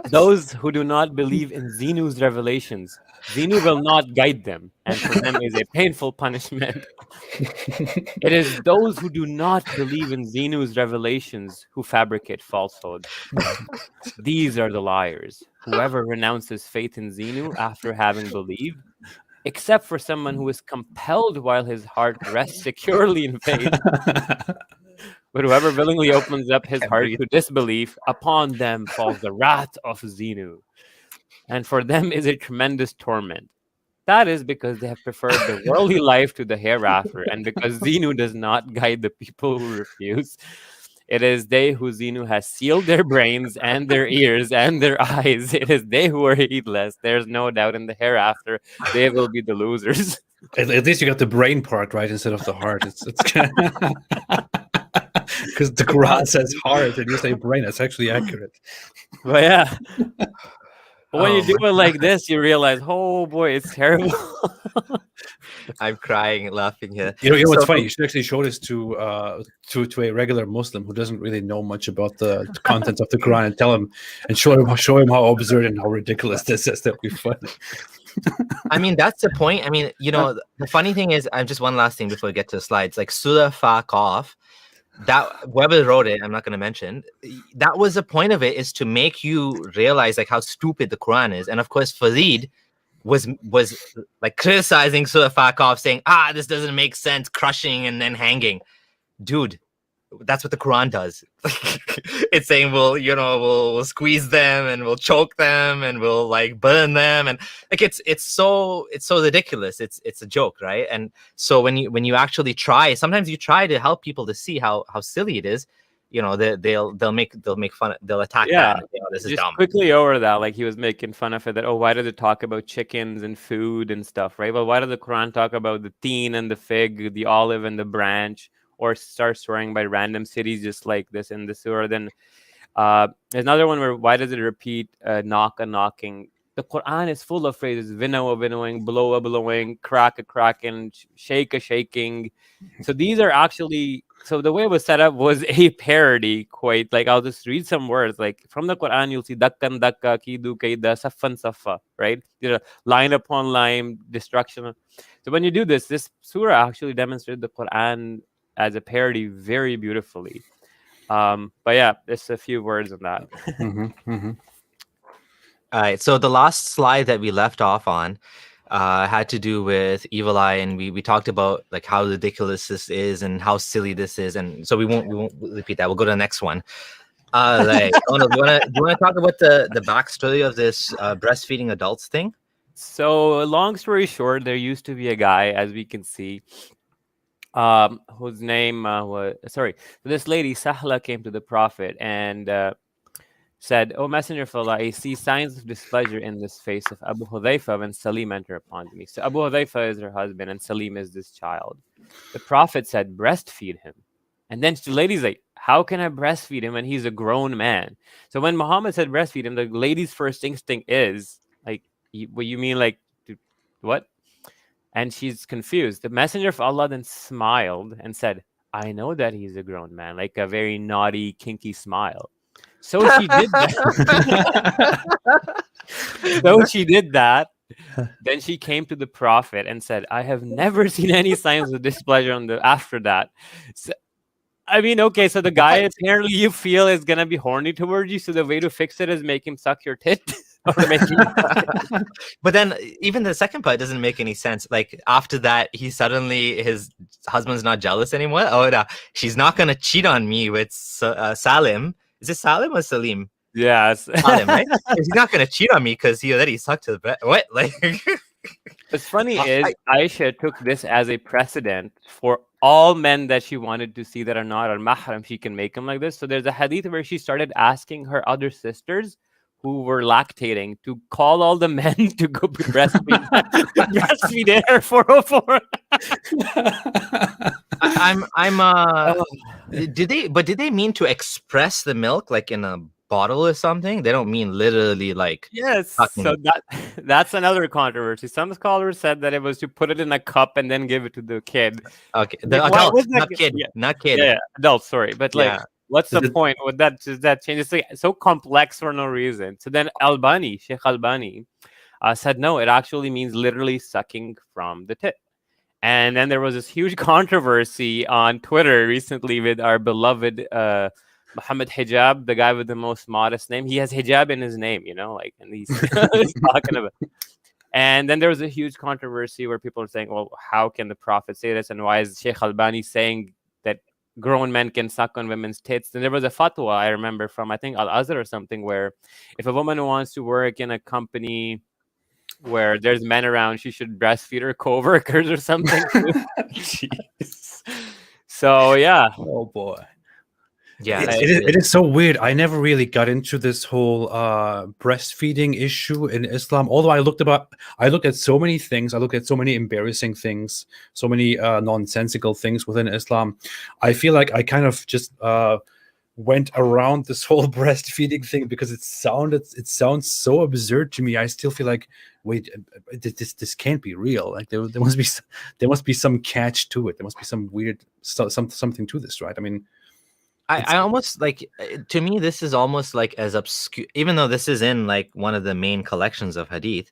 [SPEAKER 3] Those who do not believe in Zenu's revelations, Zenu will not guide them, and for them is a painful punishment. It is those who do not believe in Zenu's revelations who fabricate falsehood. These are the liars. Whoever renounces faith in Zenu after having believed, except for someone who is compelled while his heart rests securely in faith. But whoever willingly opens up his heart to disbelief, upon them falls the wrath of Zenu. And for them is a tremendous torment. That is because they have preferred the worldly life to the hereafter, and because Zenu does not guide the people who refuse. It is they who Zenu has sealed their brains and their ears and their eyes. It is they who are heedless. There's no doubt in the hereafter they will be the losers.
[SPEAKER 2] At least you got the brain part right instead of the heart. It's because the Quran says heart and you say brain. That's actually accurate.
[SPEAKER 3] But yeah. But when you do it like this, you realize, oh boy, it's terrible.
[SPEAKER 1] I'm crying, laughing here.
[SPEAKER 2] You know what's funny? You should actually show this to a regular Muslim who doesn't really know much about the content of the Quran and tell him and show him how absurd and how ridiculous this is. That'd be funny.
[SPEAKER 1] I mean, that's the point. I mean, the funny thing is, just one last thing before we get to the slides. Like Surah Fa-Qaf, that whoever wrote it, I'm not going to mention, that was the point of it, is to make you realize like how stupid the Quran is. And of course, Farid was like criticizing Surah Fakov, saying, this doesn't make sense, crushing and then hanging. Dude, that's what the Quran does. It's saying we'll squeeze them and we'll choke them and we'll like burn them, and like it's so ridiculous. It's a joke, right? And so when you actually try, sometimes you try to help people to see how silly it is. They'll make fun. They'll attack that. This is
[SPEAKER 3] just
[SPEAKER 1] dumb.
[SPEAKER 3] Quickly over that, like he was making fun of it. That why does it talk about chickens and food and stuff, right? Well, why does the Quran talk about the teen and the fig, the olive and the branch, or start swearing by random cities just like this in the surah? Then there's another one where why does it repeat knock a knocking? The Quran is full of phrases: winnow a winnowing, blow a blowing, crack a cracking, shake a shaking. So these are actually, so the way it was set up was a parody, quite like, I'll just read some words. Like from the Quran, you'll see dakkan dakka, kidu kaida, saffan saffa, right? Line upon line, destruction. So when you do this surah actually demonstrated the Quran as a parody very beautifully. But yeah, there's a few words on that.
[SPEAKER 1] All right, so the last slide that we left off on had to do with Evil Eye, and we talked about like how ridiculous this is and how silly this is, and so we won't repeat that. We'll go to the next one. Do you want to talk about the backstory of this breastfeeding adults thing?
[SPEAKER 3] So long story short, there used to be a guy, as we can see, whose name was this lady Sahla came to the Prophet and said, "O Messenger of Allah, I see signs of displeasure in this face of Abu Hudhayfa when Salim entered upon me." So Abu Hudhayfa is her husband and Salim is this child. The Prophet said, "Breastfeed him." And then the lady's like, "How can I breastfeed him when he's a grown man?" So when Muhammad said breastfeed him, the lady's first instinct is like, what you mean, like, what? And she's confused. The Messenger of Allah then smiled and said, "I know that he's a grown man," like a very naughty, kinky smile. So she did that. Then she came to the Prophet and said, "I have never seen any signs of displeasure after that." So, I mean, okay, so the guy apparently you feel is gonna be horny towards you, so the way to fix it is make him suck your tit.
[SPEAKER 1] But then even the second part doesn't make any sense. Like after that, his husband's not jealous anymore. Oh, no, she's not gonna cheat on me with Salim. Is it Salim or Salim?
[SPEAKER 3] Yes,
[SPEAKER 1] Salim, right? He's not gonna cheat on me because he already sucked his breast. What? Like,
[SPEAKER 3] what's funny is Aisha took this as a precedent for all men that she wanted to see that are not al-mahram. She can make them like this. So there's a hadith where she started asking her other sisters who were lactating to call all the men to go breastfeed her 404.
[SPEAKER 1] Did they mean to express the milk like in a bottle or something? They don't mean literally like,
[SPEAKER 3] yes. So that's another controversy. Some scholars said that it was to put it in a cup and then give it to the kid.
[SPEAKER 1] Okay, the adult, not kid.
[SPEAKER 3] Yeah, adult. Sorry, but like, what's the point? Would that change? It's like so complex for no reason. So then Sheikh Albani said no, it actually means literally sucking from the tit. And then there was this huge controversy on Twitter recently with our beloved Muhammad Hijab, the guy with the most modest name. He has hijab in his name, and he's talking about. And then there was a huge controversy where people are saying, well, how can the Prophet say this? And why is Sheikh Albani saying that grown men can suck on women's tits? And there was a fatwa, I remember, from, I think, Al-Azhar or something, where if a woman wants to work in a company where there's men around, she should breastfeed her co-workers or something. Jeez. So, yeah.
[SPEAKER 2] Oh, boy.
[SPEAKER 1] Yeah,
[SPEAKER 2] it is so weird. I never really got into this whole breastfeeding issue in Islam. Although I looked at so many things. I looked at so many embarrassing things, so many nonsensical things within Islam. I feel like I kind of just went around this whole breastfeeding thing because it sounds so absurd to me. I still feel like, wait, this can't be real. Like there must be some catch to it. There must be some weird something to this, right? I mean.
[SPEAKER 1] I almost like, to me, this is almost like as obscure, even though this is in like one of the main collections of hadith.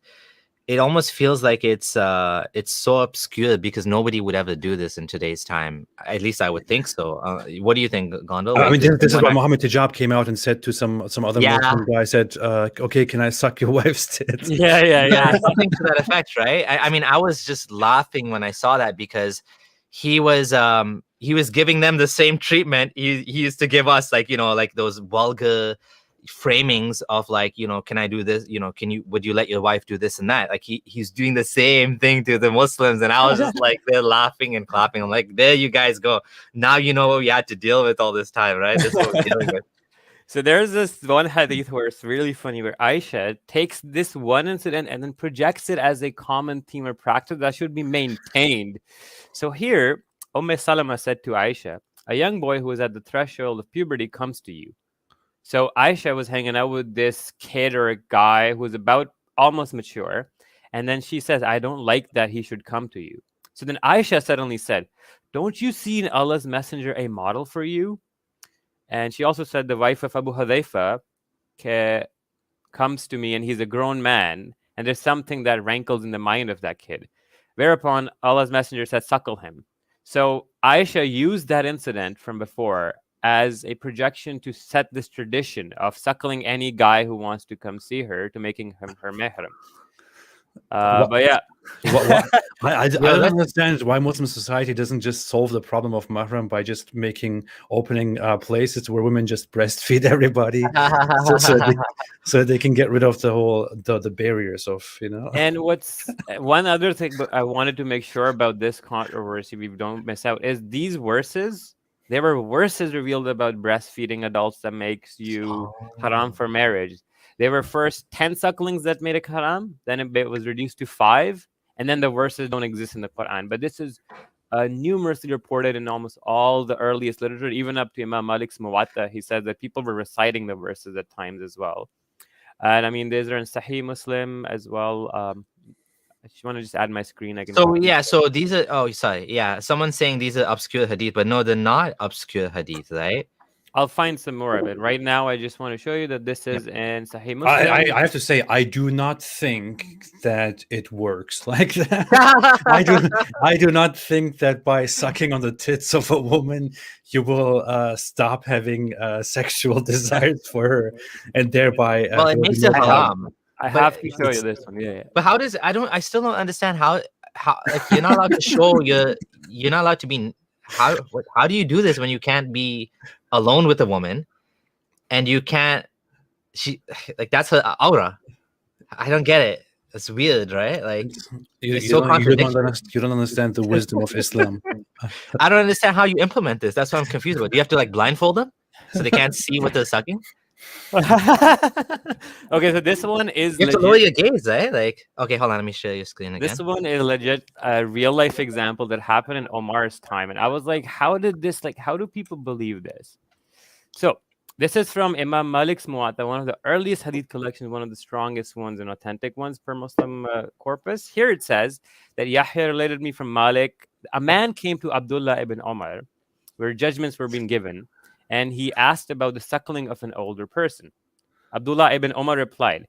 [SPEAKER 1] it almost feels like it's so obscure because nobody would ever do this in today's time. At least I would think so. What do you think, Gondal?
[SPEAKER 2] I mean,
[SPEAKER 1] Does
[SPEAKER 2] this is
[SPEAKER 1] someone
[SPEAKER 2] why Mohammed Hijab came out and said to some other
[SPEAKER 1] Yeah.
[SPEAKER 2] Muslim guy, said, "Okay, can I suck your wife's tits?"
[SPEAKER 1] Yeah, something to that effect, right? I mean, I was just laughing when I saw that because he was giving them the same treatment he used to give us, like, like those vulgar framings of, like, can I do this? Would you let your wife do this and that? Like he's doing the same thing to the Muslims, and I was just like, they're laughing and clapping. I'm like, there you guys go. Now you know what we had to deal with all this time, right? This is what we're dealing with.
[SPEAKER 3] So there's this one hadith where it's really funny, where Aisha takes this one incident and then projects it as a common theme or practice that should be maintained. So here, Salama said to Aisha, a young boy who is at the threshold of puberty comes to you. So Aisha was hanging out with this kid or a guy who's about almost mature. And then she says, I don't like that he should come to you. So then Aisha suddenly said, don't you see in Allah's messenger a model for you? And she also said, the wife of Abu Hudhaifa comes to me and he's a grown man. And there's something that rankles in the mind of that kid. Whereupon Allah's messenger said, suckle him. So Aisha used that incident from before as a projection to set this tradition of suckling any guy who wants to come see her, to making him her mahram. But yeah.
[SPEAKER 2] I don't understand why Muslim society doesn't just solve the problem of mahram by just opening places where women just breastfeed everybody, so they can get rid of the barriers of,
[SPEAKER 3] And what's one other thing I wanted to make sure about this controversy we don't miss out is these verses. There were verses revealed about breastfeeding adults that makes you haram for marriage. There were first 10 sucklings that made it haram, then it was reduced to 5, and then the verses don't exist in the Quran. But this is numerously reported in almost all the earliest literature, even up to Imam Malik's Muwatta. He said that people were reciting the verses at times as well. And I mean, these are in Sahih Muslim as well. I just want to add my screen. I can.
[SPEAKER 1] So these are. Oh, sorry. Yeah, someone's saying these are obscure hadith, but no, they're not obscure hadith, right?
[SPEAKER 3] I'll find some more of it. Right now, I just want to show you that this is in Sahih Muslim.
[SPEAKER 2] I have to say, I do not think that it works like that. I do not think that by sucking on the tits of a woman, you will stop having sexual desires for her, and thereby.
[SPEAKER 1] Well, it makes it haram.
[SPEAKER 3] I have to show you this one. Yeah.
[SPEAKER 1] But how does I still don't understand how like, you're not allowed to show you're not allowed to be. How do you do this when you can't be alone with a woman, and you can't? That's her aura. I don't get it. It's weird, right? Like
[SPEAKER 2] you don't understand the wisdom of Islam.
[SPEAKER 1] I don't understand how you implement this. That's what I'm confused about. Do you have to like blindfold them so they can't see what they're sucking?
[SPEAKER 3] Okay, so this one is
[SPEAKER 1] you have to lower your gaze, right? Like, okay, hold on, let me share your screen again.
[SPEAKER 3] This one is legit a real life example that happened in Omar's time, and I was like, how do people believe this? So this is from Imam Malik's Muwatta, one of the earliest hadith collections, one of the strongest ones and authentic ones per Muslim corpus. Here it says that Yahya related me from Malik. A man came to Abdullah ibn Omar, where judgments were being given, and he asked about the suckling of an older person. Abdullah ibn Omar replied,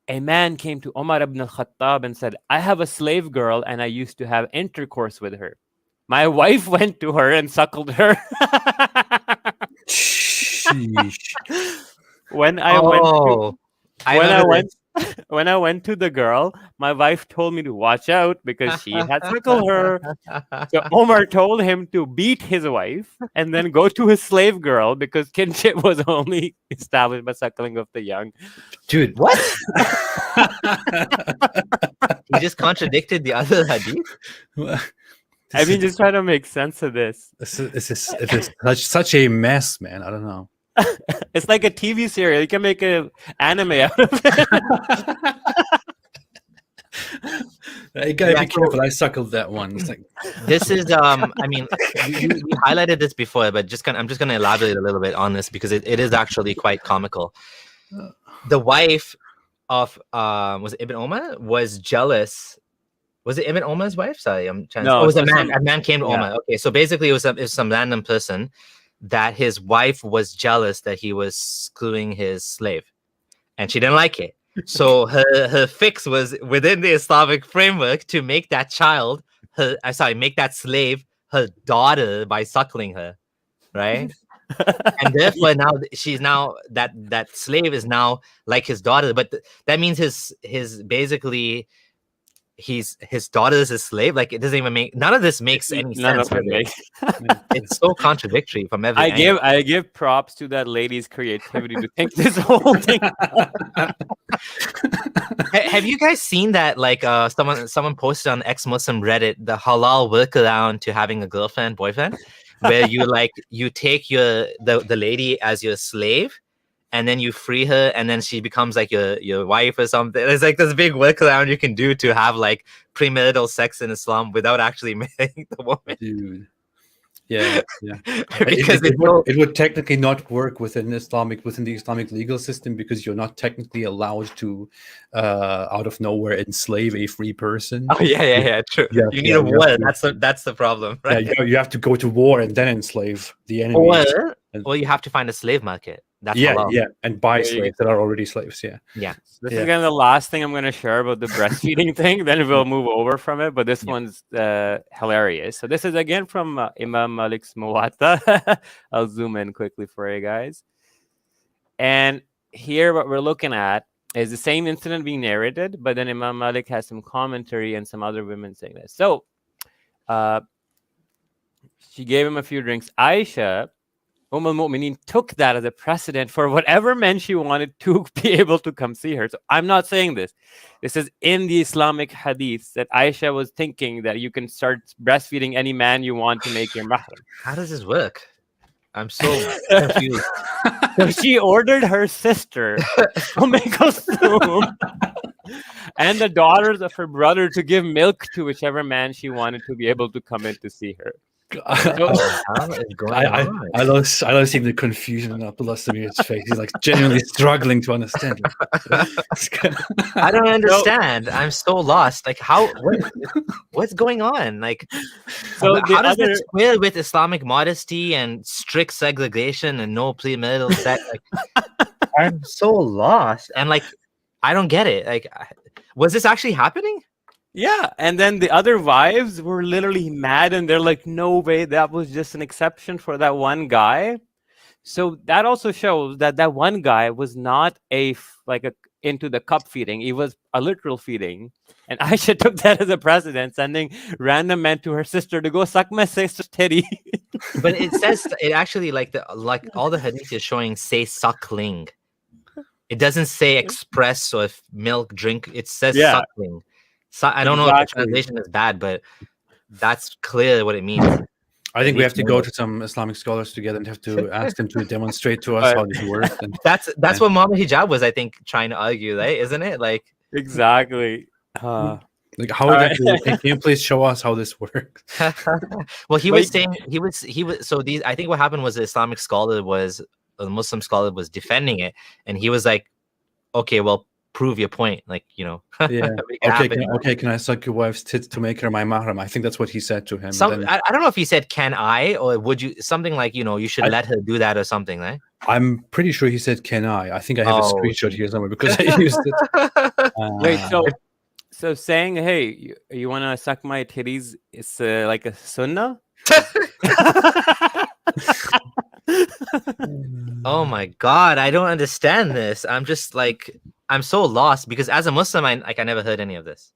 [SPEAKER 3] a man came to Omar ibn al-Khattab and said, I have a slave girl and I used to have intercourse with her. My wife went to her and suckled her. When I went to the girl, my wife told me to watch out because she had suckled her. So Omar told him to beat his wife and then go to his slave girl because kinship was only established by suckling of the young.
[SPEAKER 1] Dude, what? He just contradicted the other hadith.
[SPEAKER 3] I mean, just trying to make sense of this.
[SPEAKER 2] It's such a mess, man. I don't know.
[SPEAKER 3] It's like a TV serial. You can make an anime out of it.
[SPEAKER 2] You gotta be careful. I suckled that one. It's like...
[SPEAKER 1] This is I mean, you highlighted this before, but I'm just gonna elaborate a little bit on this because it is actually quite comical. The wife of was it Ibn Omar was jealous. Was it Ibn Omar's wife? Sorry, I'm trying to... No, it was a man. A man came to Omar. Okay, so basically it was some random person that his wife was jealous that he was screwing his slave, and she didn't like it. So her fix was within the Islamic framework to make that child make that slave her daughter by suckling her, right? And therefore now she's now that slave is now like his daughter, but that means his basically his daughter is his slave. Like it doesn't even make none of this makes any
[SPEAKER 3] None
[SPEAKER 1] sense.
[SPEAKER 3] of it makes.
[SPEAKER 1] It's so contradictory from every angle.
[SPEAKER 3] I give props to that lady's creativity to think this whole thing.
[SPEAKER 1] Have you guys seen that? Like someone posted on ex-Muslim Reddit the halal workaround to having a girlfriend boyfriend, where you take the lady as your slave, and then you free her, and then she becomes like your wife or something. There's like this big workaround you can do to have like premarital sex in Islam without actually marrying the woman.
[SPEAKER 2] Dude. Yeah.
[SPEAKER 1] Because
[SPEAKER 2] it would technically not work within the Islamic legal system, because you're not technically allowed to out of nowhere enslave a free person.
[SPEAKER 1] Oh yeah, true.
[SPEAKER 2] Yeah,
[SPEAKER 1] you need a war. That's the problem, right?
[SPEAKER 2] Yeah, you have to go to war and then enslave the enemy.
[SPEAKER 1] Or you have to find a slave market. That's
[SPEAKER 2] yeah,
[SPEAKER 1] halal.
[SPEAKER 2] and buy slaves that are already slaves. Yeah.
[SPEAKER 3] This is gonna the last thing I'm gonna share about the breastfeeding thing. Then we'll move over from it. But this one's hilarious. So this is again from Imam Malik's Muwatta. I'll zoom in quickly for you guys. And here, what we're looking at is the same incident being narrated, but then Imam Malik has some commentary and some other women saying this. So, she gave him a few drinks. Aisha, al-Mu'mineen, took that as a precedent for whatever men she wanted to be able to come see her. So I'm not saying this. This is in the Islamic hadith that Aisha was thinking that you can start breastfeeding any man you want to make your mahram.
[SPEAKER 1] How does this work? I'm so confused.
[SPEAKER 3] So she ordered her sister, and the daughters of her brother to give milk to whichever man she wanted to be able to come in to see her.
[SPEAKER 2] I love seeing the confusion in Abdullah Samir's face. He's like genuinely struggling to understand.
[SPEAKER 1] I don't understand. I'm so lost. Like what's going on? Like
[SPEAKER 3] so
[SPEAKER 1] how does this square with Islamic modesty and strict segregation and no premarital sex? Like I'm so lost. And like I don't get it. Like was this actually happening?
[SPEAKER 3] Yeah, and then the other wives were literally mad, and they're like, no way, that was just an exception for that one guy. So that also shows that that one guy was not into the cup feeding. He was a literal feeding. And Aisha took that as a precedent, sending random men to her sister to go suck my sister's titty.
[SPEAKER 1] But it says, it actually, like all the hadith is showing, say suckling. It doesn't say express or milk, drink. It says suckling. So I don't know if the translation is bad, but that's clear what it means.
[SPEAKER 2] I think we have to go to some Islamic scholars together and have to ask them to demonstrate to us how this works. And
[SPEAKER 1] that's what Muhammad Hijab was, I think, trying to argue, right? Isn't it? Like
[SPEAKER 3] exactly.
[SPEAKER 2] Like how can you please show us how this works?
[SPEAKER 1] Well, he was saying he was so these. I think what happened was the Islamic scholar was a Muslim scholar was defending it, and he was like, okay, well, prove your point, like, you know.
[SPEAKER 2] Yeah. Can I suck your wife's tits to make her my mahram? I think that's what he said to him.
[SPEAKER 1] I don't know if he said can I, or would you, something like, you know, you should let her do that or something, right?
[SPEAKER 2] I'm pretty sure he said can I think I have a screenshot here somewhere because I used it.
[SPEAKER 3] Wait, so saying, hey, you want to suck my titties, it's like a sunnah?
[SPEAKER 1] Oh my god, I don't understand this. I'm just like, I'm so lost because as a Muslim, I never heard any of this.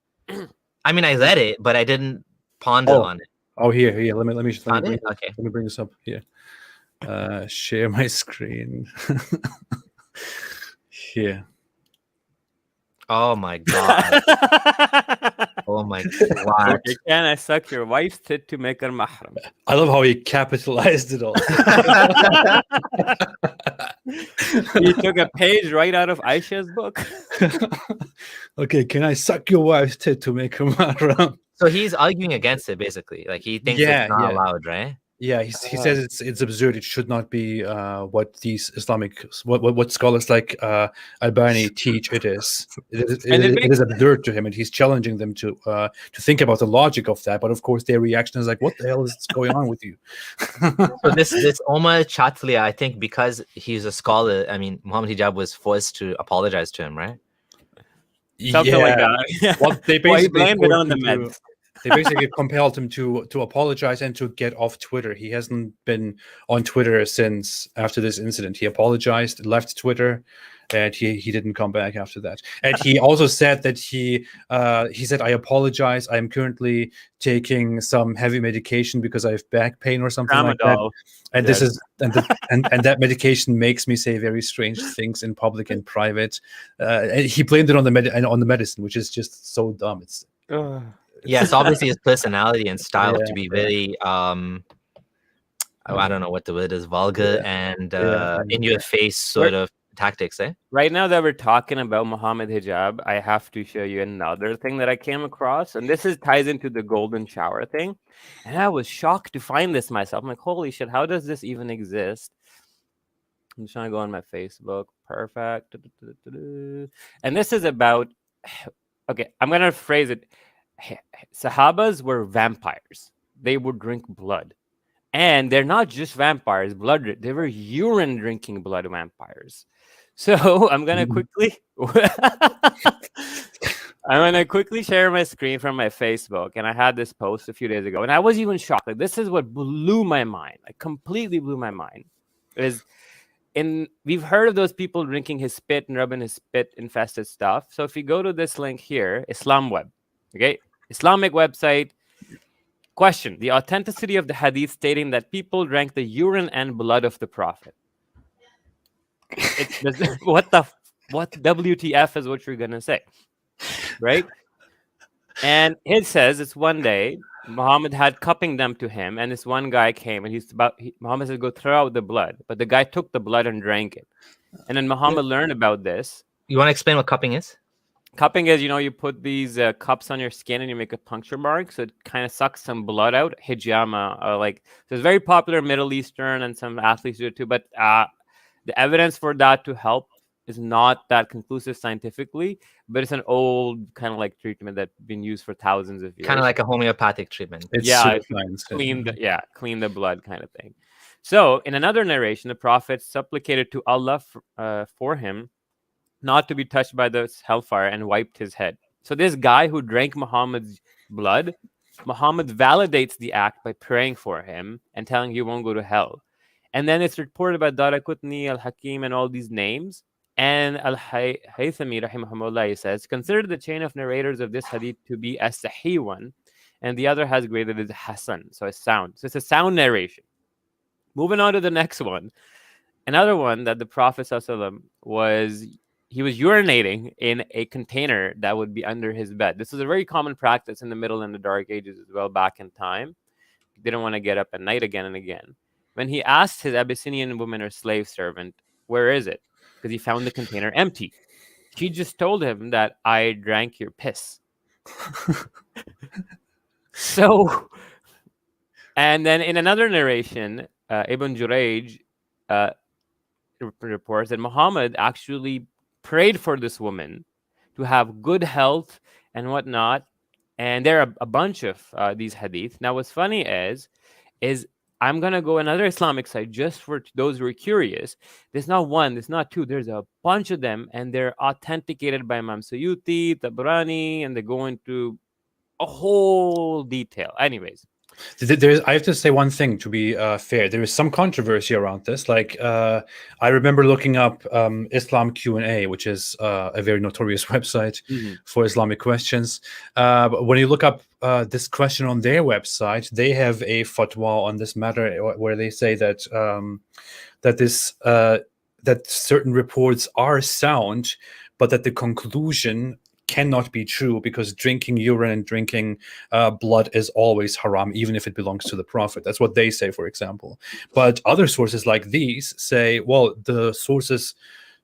[SPEAKER 1] I mean, I read it, but I didn't ponder on it.
[SPEAKER 2] Oh, here. Let me bring this up here. Share my screen. Here.
[SPEAKER 1] Oh my god. Oh my god.
[SPEAKER 3] Okay, can I suck your wife's tit to make her mahram?
[SPEAKER 2] I love how he capitalized it all.
[SPEAKER 3] He took a page right out of Aisha's book.
[SPEAKER 2] Okay, can I suck your wife's tit to make her mahram?
[SPEAKER 1] So he's arguing against it, basically. Like he thinks it's not allowed, right?
[SPEAKER 2] Yeah, he says it's absurd. It should not be what these Islamic what scholars like Albani teach. It is absurd to him, and he's challenging them to think about the logic of that. But of course, their reaction is like, "What the hell is going on with you?"
[SPEAKER 1] So this Omar Chatlia, I think, because he's a scholar. I mean, Muhammad Hijab was forced to apologize to him, right?
[SPEAKER 3] Something like that.
[SPEAKER 2] Well, they
[SPEAKER 3] Well, he
[SPEAKER 2] basically
[SPEAKER 3] blamed it
[SPEAKER 2] forced
[SPEAKER 3] on the
[SPEAKER 2] him
[SPEAKER 3] meds.
[SPEAKER 2] they basically compelled him to apologize and to get off Twitter. He hasn't been on Twitter since after this incident. He apologized, left Twitter, and he didn't come back after that. And he also said that he said, "I apologize. I am currently taking some heavy medication because I have back pain or something like that.
[SPEAKER 3] Tramadol.
[SPEAKER 2] And
[SPEAKER 3] Yes.
[SPEAKER 2] this is and that medication makes me say very strange things in public and private." And he blamed it on the medicine, which is just so dumb. It's
[SPEAKER 1] Yes, obviously his personality and style
[SPEAKER 2] Yeah,
[SPEAKER 1] to be very I don't know what the word is, vulgar and in your face sort of tactics, eh?
[SPEAKER 3] Right now that we're talking about Muhammad hijab, I have to show you another thing that I came across, and this ties into the golden shower thing. And I was shocked to find this myself. I'm like, holy shit, how does this even exist? I'm just trying to go on my Facebook. Perfect. And this is about, okay, I'm gonna phrase it. Sahabas were vampires. They would drink blood. And they're not just vampires, they were urine drinking blood vampires. So I'm gonna quickly share my screen from my Facebook, and I had this post a few days ago, and I was even shocked. Like, this is what blew my mind, like completely blew my mind. We've heard of those people drinking his spit and rubbing his spit infested stuff. So if you go to this link here, Islam Web, okay, Islamic website. Question: the authenticity of the hadith stating that people drank the urine and blood of the Prophet. What WTF is what you're gonna say, right? And it says it's one day Muhammad had cupping them to him, and this one guy came, and Muhammad said, "Go throw out the blood," but the guy took the blood and drank it. And then Muhammad learned about this.
[SPEAKER 1] You want to explain what cupping is?
[SPEAKER 3] Cupping is, you put these cups on your skin and you make a puncture mark, so it kind of sucks some blood out. Hijama, so it's very popular Middle Eastern, and some athletes do it too. But the evidence for that to help is not that conclusive scientifically, but it's an old kind of like treatment that's been used for thousands of years.
[SPEAKER 1] Kind of like a homeopathic treatment.
[SPEAKER 3] It's clean the blood kind of thing. So in another narration, the Prophet supplicated to Allah for him not to be touched by the hellfire, and wiped his head. So this guy who drank Muhammad's blood, Muhammad validates the act by praying for him and telling he won't go to hell. And then it's reported by Daraqutni, Al-Hakim, and all these names. And Al-Haythami, rahimahumullah, says, consider the chain of narrators of this hadith to be a sahih one, and the other has graded as Hasan, so it's sound. So it's a sound narration. Moving on to the next one. Another one that the Prophet he was urinating in a container that would be under his bed. This was a very common practice in the Middle and the Dark Ages as well, back in time. He didn't want to get up at night again and again. When he asked his Abyssinian woman or slave servant, where is it? Because he found the container empty. She just told him that I drank your piss. So, and then in another narration, Ibn Jurayj reports that Muhammad actually prayed for this woman to have good health and whatnot. And there are a bunch of these hadith. Now, what's funny is I'm going to go another Islamic site just for those who are curious. There's not one, there's not two, there's a bunch of them, and they're authenticated by Imam Suyuti, Tabarani, and they go into a whole detail. Anyways.
[SPEAKER 2] I have to say one thing to be fair. There is some controversy around this. Like, I remember looking up Islam Q&A, which is a very notorious website for Islamic questions. But when you look up this question on their website, they have a fatwa on this matter where they say that that certain reports are sound, but that the conclusion cannot be true because drinking urine and drinking blood is always haram, even if it belongs to the Prophet. That's what they say, for example. But other sources like these say, well, the sources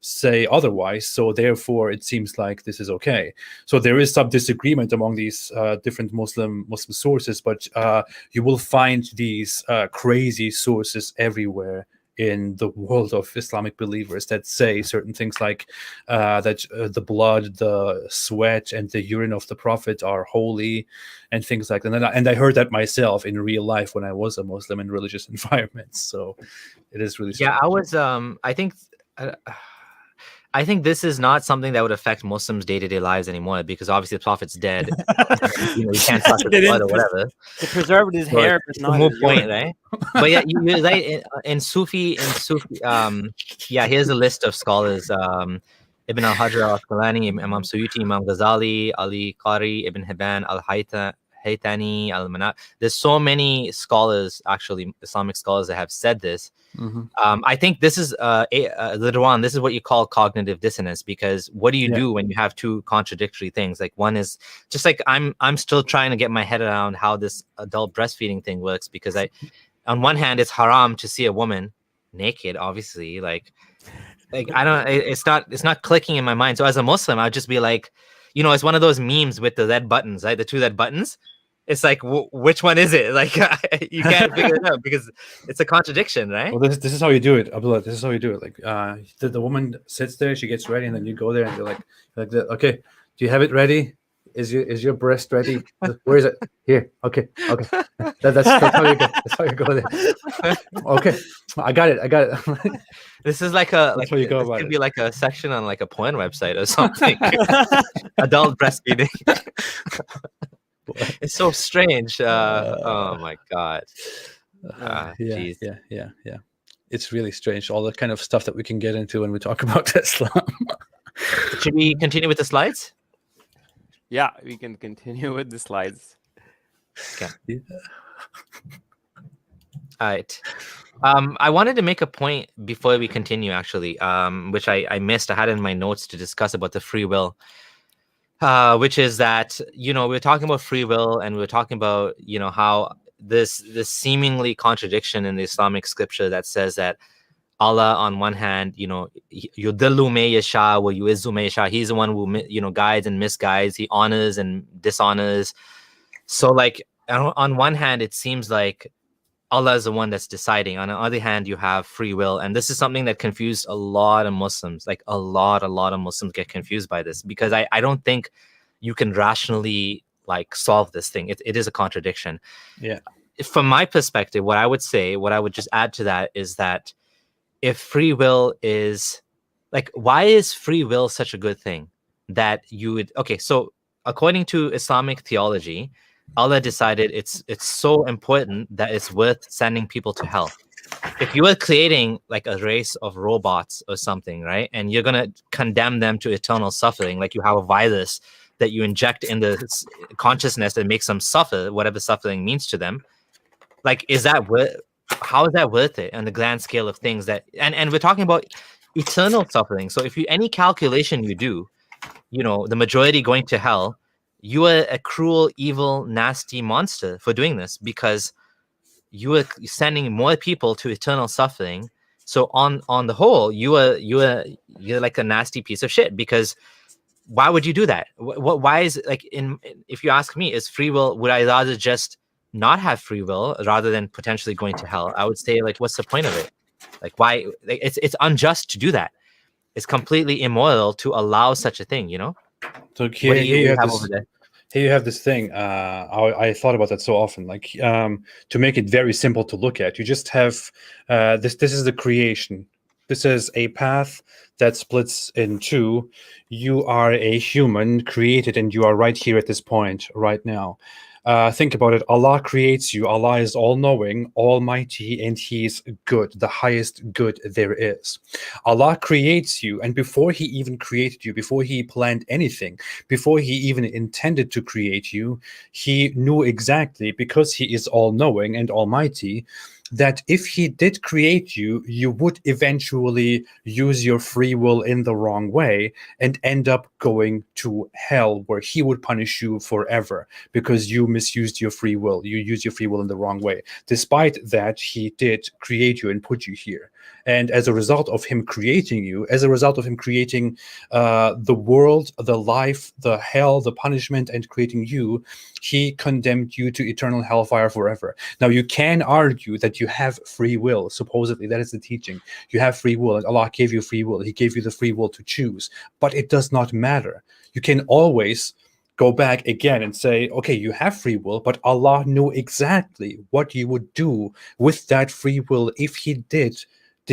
[SPEAKER 2] say otherwise, so therefore it seems like this is okay. So there is some disagreement among these different Muslim sources, but you will find these crazy sources everywhere in the world of Islamic believers that say certain things like that the blood, the sweat, and the urine of the Prophet are holy, and things like that. And I heard that myself in real life when I was a Muslim in religious environments. So it is really strange.
[SPEAKER 1] Yeah, I was. I think I think this is not something that would affect Muslims' day-to-day lives anymore, because obviously the Prophet's dead. You can't touch his blood or whatever.
[SPEAKER 3] To preserve his
[SPEAKER 1] So
[SPEAKER 3] hair,
[SPEAKER 1] it's
[SPEAKER 3] but
[SPEAKER 1] a
[SPEAKER 3] not
[SPEAKER 1] moot
[SPEAKER 3] his
[SPEAKER 1] point,
[SPEAKER 3] urine.
[SPEAKER 1] right? But yeah, you're right. In Sufi, yeah, here's a list of scholars. Ibn al-Hajar al-Asqalani, Imam Suyuti, Imam Ghazali, Ali Qari, Ibn Hibban, Haytani, al-Manat. There's so many scholars, actually, Islamic scholars, that have said this. I think this is later on. This is what you call cognitive dissonance, because what do you do when you have two contradictory things? Like, one is just like I'm still trying to get my head around how this adult breastfeeding thing works, because on one hand, it's haram to see a woman naked, obviously. Like I don't. It's not clicking in my mind. So as a Muslim, I'd just be like, it's one of those memes with the red buttons, right? The two red buttons. It's like, which one is it? Like, you can't figure it out because it's a contradiction, right?
[SPEAKER 2] Well, this is how you do it, Abdullah. This is how you do it. Like, the woman sits there, she gets ready, and then you go there and you're like that. Okay, do you have it ready? Is your breast ready? Where is it? Here. Okay. That's how you go. That's how you go there. Okay, I got it.
[SPEAKER 1] This is like this could be like a section on like a porn website or something. Adult breastfeeding. It's so strange. Oh my God.
[SPEAKER 2] Yeah. It's really strange. All the kind of stuff that we can get into when we talk about Islam.
[SPEAKER 1] Should we continue with the slides?
[SPEAKER 3] Yeah, we can continue with the slides.
[SPEAKER 1] Okay. Yeah. All right. I wanted to make a point before we continue, actually, which I missed. I had in my notes to discuss about the free will, which is that, we're talking about free will, and we're talking about, how this seemingly contradiction in the Islamic scripture that says that Allah, on one hand, yudillu may yasha wa yu'izzu may yasha. He's the one who, guides and misguides. He honors and dishonors. So, like, on one hand, it seems like Allah is the one that's deciding. On the other hand, you have free will. And this is something that confused a lot of Muslims. Like, a lot of Muslims get confused by this, because I don't think you can rationally, like, solve this thing. It is a contradiction.
[SPEAKER 2] Yeah.
[SPEAKER 1] From my perspective, what I would just add to that is that if free will is, like, why is free will such a good thing that you would, okay, so according to Islamic theology, Allah decided it's so important that it's worth sending people to hell. If you were creating like a race of robots or something, right, and you're going to condemn them to eternal suffering, like you have a virus that you inject in the consciousness that makes them suffer, whatever suffering means to them, like, how is that worth it on the grand scale of things? That and we're talking about eternal suffering. So if any calculation you do, the majority going to hell, you are a cruel, evil, nasty monster for doing this, because you are sending more people to eternal suffering. So on the whole, you're like a nasty piece of shit, because why would you do that? Why is, like, if you ask me, is free will, would I rather just not have free will rather than potentially going to hell? I would say, like, what's the point of it? Like, why? Like, it's unjust to do that. It's completely immoral to allow such a thing,
[SPEAKER 2] So here you have this thing. I thought about that so often. Like, to make it very simple to look at, you just have this is the creation. This is a path that splits in two. You are a human created, and you are right here at this point right now. Think about it. Allah creates you. Allah is all-knowing, almighty, and He's good, the highest good there is. Allah creates you, and before He even created you, before He planned anything, before He even intended to create you, He knew exactly, because He is all-knowing and almighty, that if He did create you, you would eventually use your free will in the wrong way and end up going to hell, where He would punish you forever because you misused your free will. You used your free will in the wrong way. Despite that, He did create you and put you here. And as a result of Him creating you, as a result of Him creating the world, the life, the hell, the punishment, and creating you, He condemned you to eternal hellfire forever. Now, you can argue that you have free will. Supposedly, that is the teaching. You have free will, and Allah gave you free will. He gave you the free will to choose. But it does not matter. You can always go back again and say, okay, you have free will, but Allah knew exactly what you would do with that free will if He did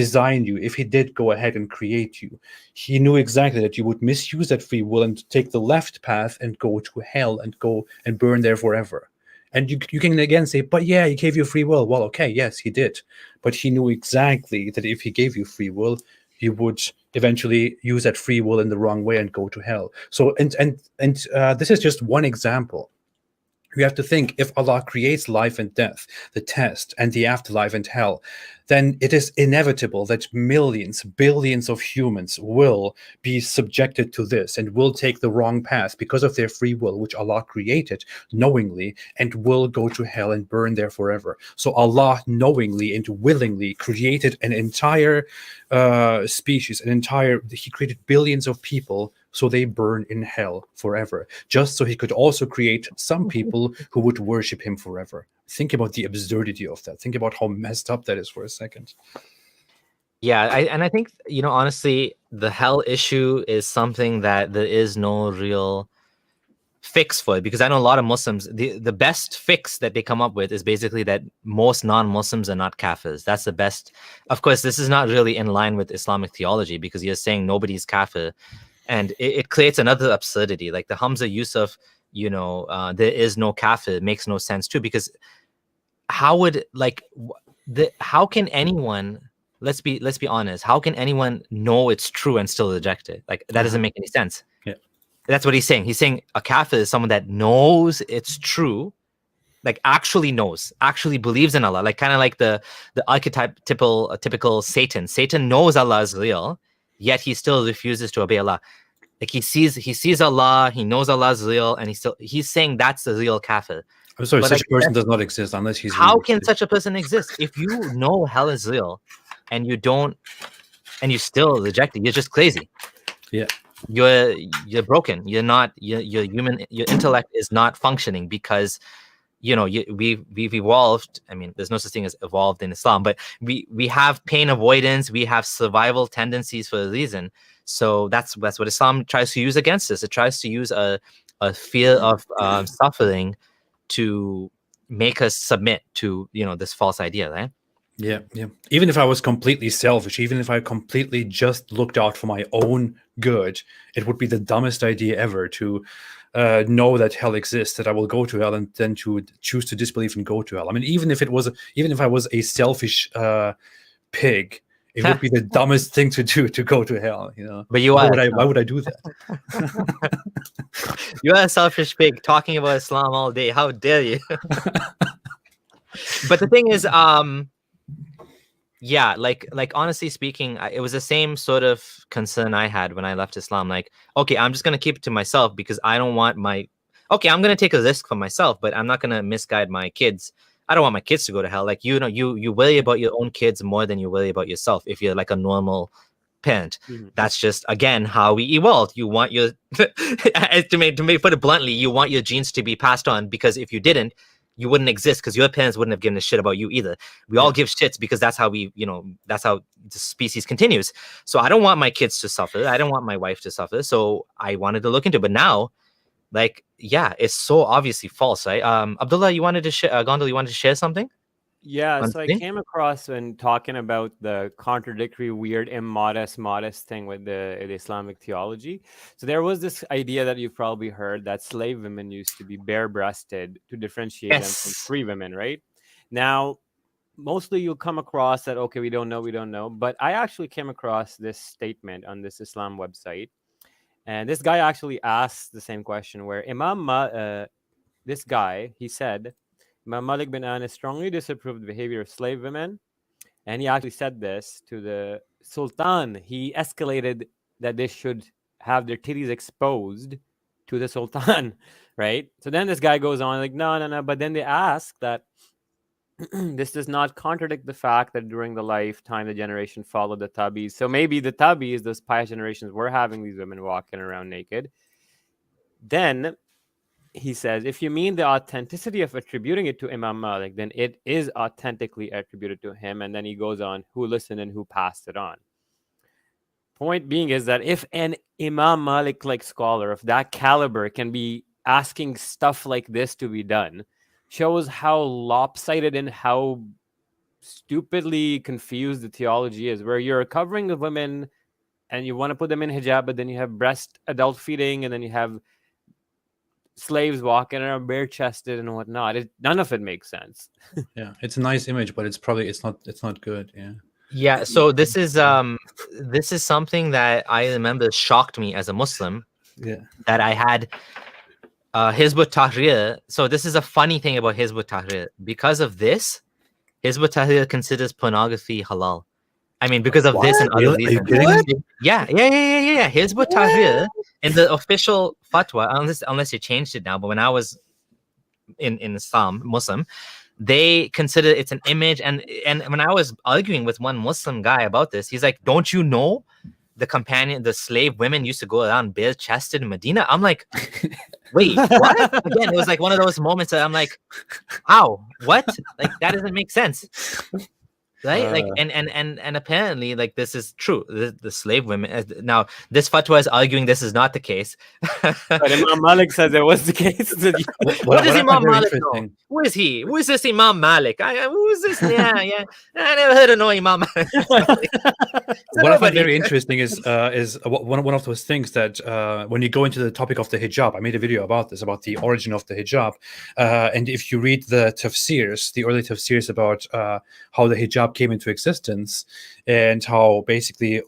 [SPEAKER 2] design you, if he did go ahead and create you, he knew exactly that you would misuse that free will and take the left path and go to hell and go and burn there forever. And you can again say, but yeah, he gave you free will. Well, okay, yes, he did. But he knew exactly that if he gave you free will, you would eventually use that free will in the wrong way and go to hell. So, and this is just one example. You have to think, if Allah creates life and death, the test, and the afterlife and hell, then it is inevitable that millions, billions of humans will be subjected to this and will take the wrong path because of their free will, which Allah created knowingly, and will go to hell and burn there forever. So Allah knowingly and willingly created an entire species, He created billions of people so they burn in hell forever, just so He could also create some people who would worship Him forever. Think about the absurdity of that. Think about how messed up that is for a second.
[SPEAKER 1] Yeah, I think, honestly, the hell issue is something that there is no real fix for it, because I know a lot of Muslims, the best fix that they come up with is basically that most non-Muslims are not kafirs. That's the best. Of course, this is not really in line with Islamic theology, because you're saying nobody's kafir, and it creates another absurdity. Like the Hamza Yusuf, there is no kafir, makes no sense too, because how can anyone, let's be honest, how can anyone know it's true and still reject it? Like that doesn't make any sense.
[SPEAKER 2] Yeah.
[SPEAKER 1] That's what he's saying. He's saying a kafir is someone that knows it's true, like actually knows, actually believes in Allah, like kind of like the typical Satan. Satan knows Allah is real, yet he still refuses to obey Allah. Like he sees Allah, he knows Allah is real, and he's saying that's the real kafir.
[SPEAKER 2] I'm sorry, such a person does not exist unless he's.
[SPEAKER 1] How can such a person exist? If you know hell is real, and you still reject it, you're just crazy.
[SPEAKER 2] Yeah.
[SPEAKER 1] You're broken. You're not. Your intellect is not functioning, because we've evolved. I mean, there's no such thing as evolved in Islam, but we have pain avoidance. We have survival tendencies for a reason. So that's what Islam tries to use against us. It tries to use a fear of suffering to make us submit to this false idea, right?
[SPEAKER 2] Yeah. Even if I was completely selfish, even if I completely just looked out for my own good, it would be the dumbest idea ever to know that hell exists, that I will go to hell, and then to choose to disbelieve and go to hell. I mean, even if I was a selfish pig, it would be the dumbest thing to do, to go to hell.
[SPEAKER 1] But
[SPEAKER 2] why would I do that?
[SPEAKER 1] You are a selfish pig talking about Islam all day. How dare you? But the thing is, yeah, like honestly speaking, it was the same sort of concern I had when I left Islam. Like, okay, I'm just gonna keep it to myself because I don't want I'm gonna take a risk for myself, but I'm not gonna misguide my kids. I don't want my kids to go to hell. Like, you worry about your own kids more than you worry about yourself if you're like a normal parent. Mm-hmm. That's just, again, how we evolved. You want your put it bluntly, you want your genes to be passed on, because if you didn't, you wouldn't exist, because your parents wouldn't have given a shit about you either. We all give shits because that's how that's how the species continues. So I don't want my kids to suffer. I don't want my wife to suffer. So I wanted to look into it. But now, like, yeah, it's so obviously false, right? Abdullah, you wanted to share, Gondal, you wanted to share something?
[SPEAKER 3] Yeah, so I came across when talking about the contradictory, weird, immodest, modest thing with the Islamic theology. So there was this idea that you've probably heard that slave women used to be bare-breasted to differentiate them from free women, right? Now, mostly you'll come across that, okay, we don't know. But I actually came across this statement on this Islam website. And this guy actually asked the same question, where this guy, he said, Imam Malik bin Anas strongly disapproved the behavior of slave women. And he actually said this to the Sultan. He escalated that they should have their titties exposed to the Sultan, right? So then this guy goes on like, no. But then they ask that this does not contradict the fact that during the lifetime, the generation followed the Tabis. So maybe the Tabis, those pious generations, were having these women walking around naked. Then he says, if you mean the authenticity of attributing it to Imam Malik, then it is authentically attributed to him. And then he goes on, who listened and who passed it on. Point being is that if an Imam Malik-like scholar of that caliber can be asking stuff like this to be done, shows how lopsided and how stupidly confused the theology is, where you're covering the women and you want to put them in hijab, but then you have breast adult feeding, and then you have slaves walking around bare chested and whatnot. None of it makes sense.
[SPEAKER 2] Yeah, it's a nice image, but it's not good. Yeah.
[SPEAKER 1] Yeah, so this is something that I remember shocked me as a Muslim,
[SPEAKER 2] Yeah.
[SPEAKER 1] that I had Hizb ut-Tahrir. So this is a funny thing about Hizb ut-Tahrir. Because of this, Hizb ut-Tahrir considers pornography halal. I mean, because of this and other
[SPEAKER 2] Really? Are you
[SPEAKER 1] reasons.
[SPEAKER 2] kidding me?
[SPEAKER 1] Yeah. Hizb ut-Tahrir in the official fatwa, unless you changed it now, but when I was in Islam, Muslim, they consider it's an image. And when I was arguing with one Muslim guy about this, he's like, don't you know the slave women used to go around bare chested in Medina? I'm like, wait, what? Again, it was like one of those moments that I'm like, how? What? Like, that doesn't make sense. Right? Like, and apparently, like, this is true. The slave women. Now, this fatwa is arguing this is not the case.
[SPEAKER 3] But Imam Malik says it was the case.
[SPEAKER 1] What does Imam Malik know? Who is he? Who is this Imam Malik? Who is this? Yeah. I never heard of no Imam Malik.
[SPEAKER 2] What I find very interesting is one of those things that when you go into the topic of the hijab, I made a video about this, about the origin of the hijab, and if you read the tafsirs, the early tafsirs about how the hijab came into existence, and how basically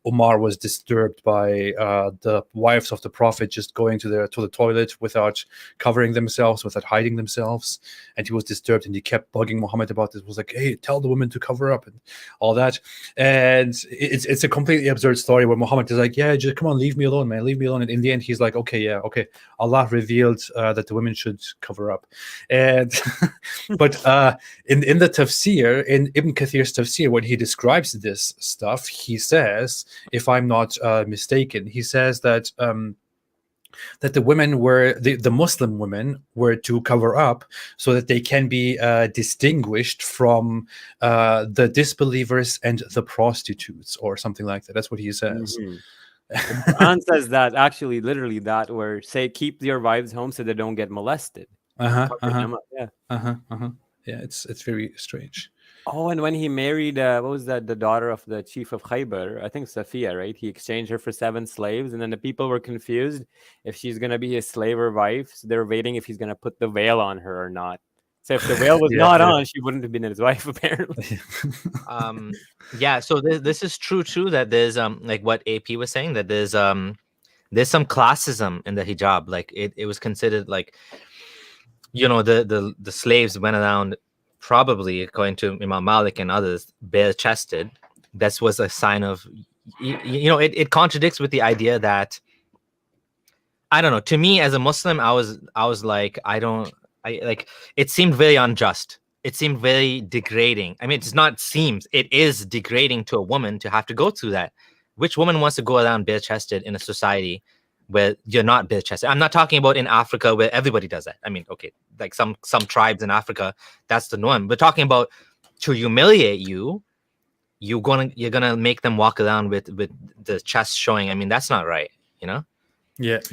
[SPEAKER 2] Umar was disturbed by the wives of the Prophet just going to the toilet without covering themselves, without hiding themselves, and he was disturbed, and he kept bugging Muhammad about this. Was like, hey, tell the women to cover up and all that. And it's a completely absurd story where Muhammad is like, yeah, just come on, leave me alone, man, leave me alone. And in the end, he's like, okay, Allah revealed that the women should cover up. And but in the tafsir, in Ibn Kathir's tafsir, when he describes this stuff, he says, if I'm not mistaken, he says that that the women were the Muslim women were to cover up so that they can be distinguished from the disbelievers and the prostitutes, or something like that. That's what he says.
[SPEAKER 3] Mm-hmm. The Quran says that, actually, literally that, where say keep your wives home so they don't get molested.
[SPEAKER 2] Yeah, it's very strange.
[SPEAKER 3] Oh, and when he married, what was that? The daughter of the chief of Khaybar, I think Safiya, right? He exchanged her for 7 slaves, and then the people were confused if she's gonna be his slave or wife. So they're waiting if he's gonna put the veil on her or not. So if the veil was on, she wouldn't have been his wife, apparently.
[SPEAKER 1] Yeah. So this is true too. That there's like what AP was saying, that there's some classism in the hijab. Like it was considered like, the slaves went around, probably according to Imam Malik and others, bare chested. That was a sign of, it contradicts with the idea that, I don't know. To me as a Muslim, I was like, it seemed very unjust. It seemed very degrading. I mean, it is degrading to a woman to have to go through that. Which woman wants to go around bare chested in a society where you're not bare chested? I'm not talking about in Africa where everybody does that. I mean, okay, like some tribes in Africa, that's the norm. We're talking about to humiliate you, you're gonna make them walk around with the chest showing. I mean, that's not right,
[SPEAKER 2] Yeah. It's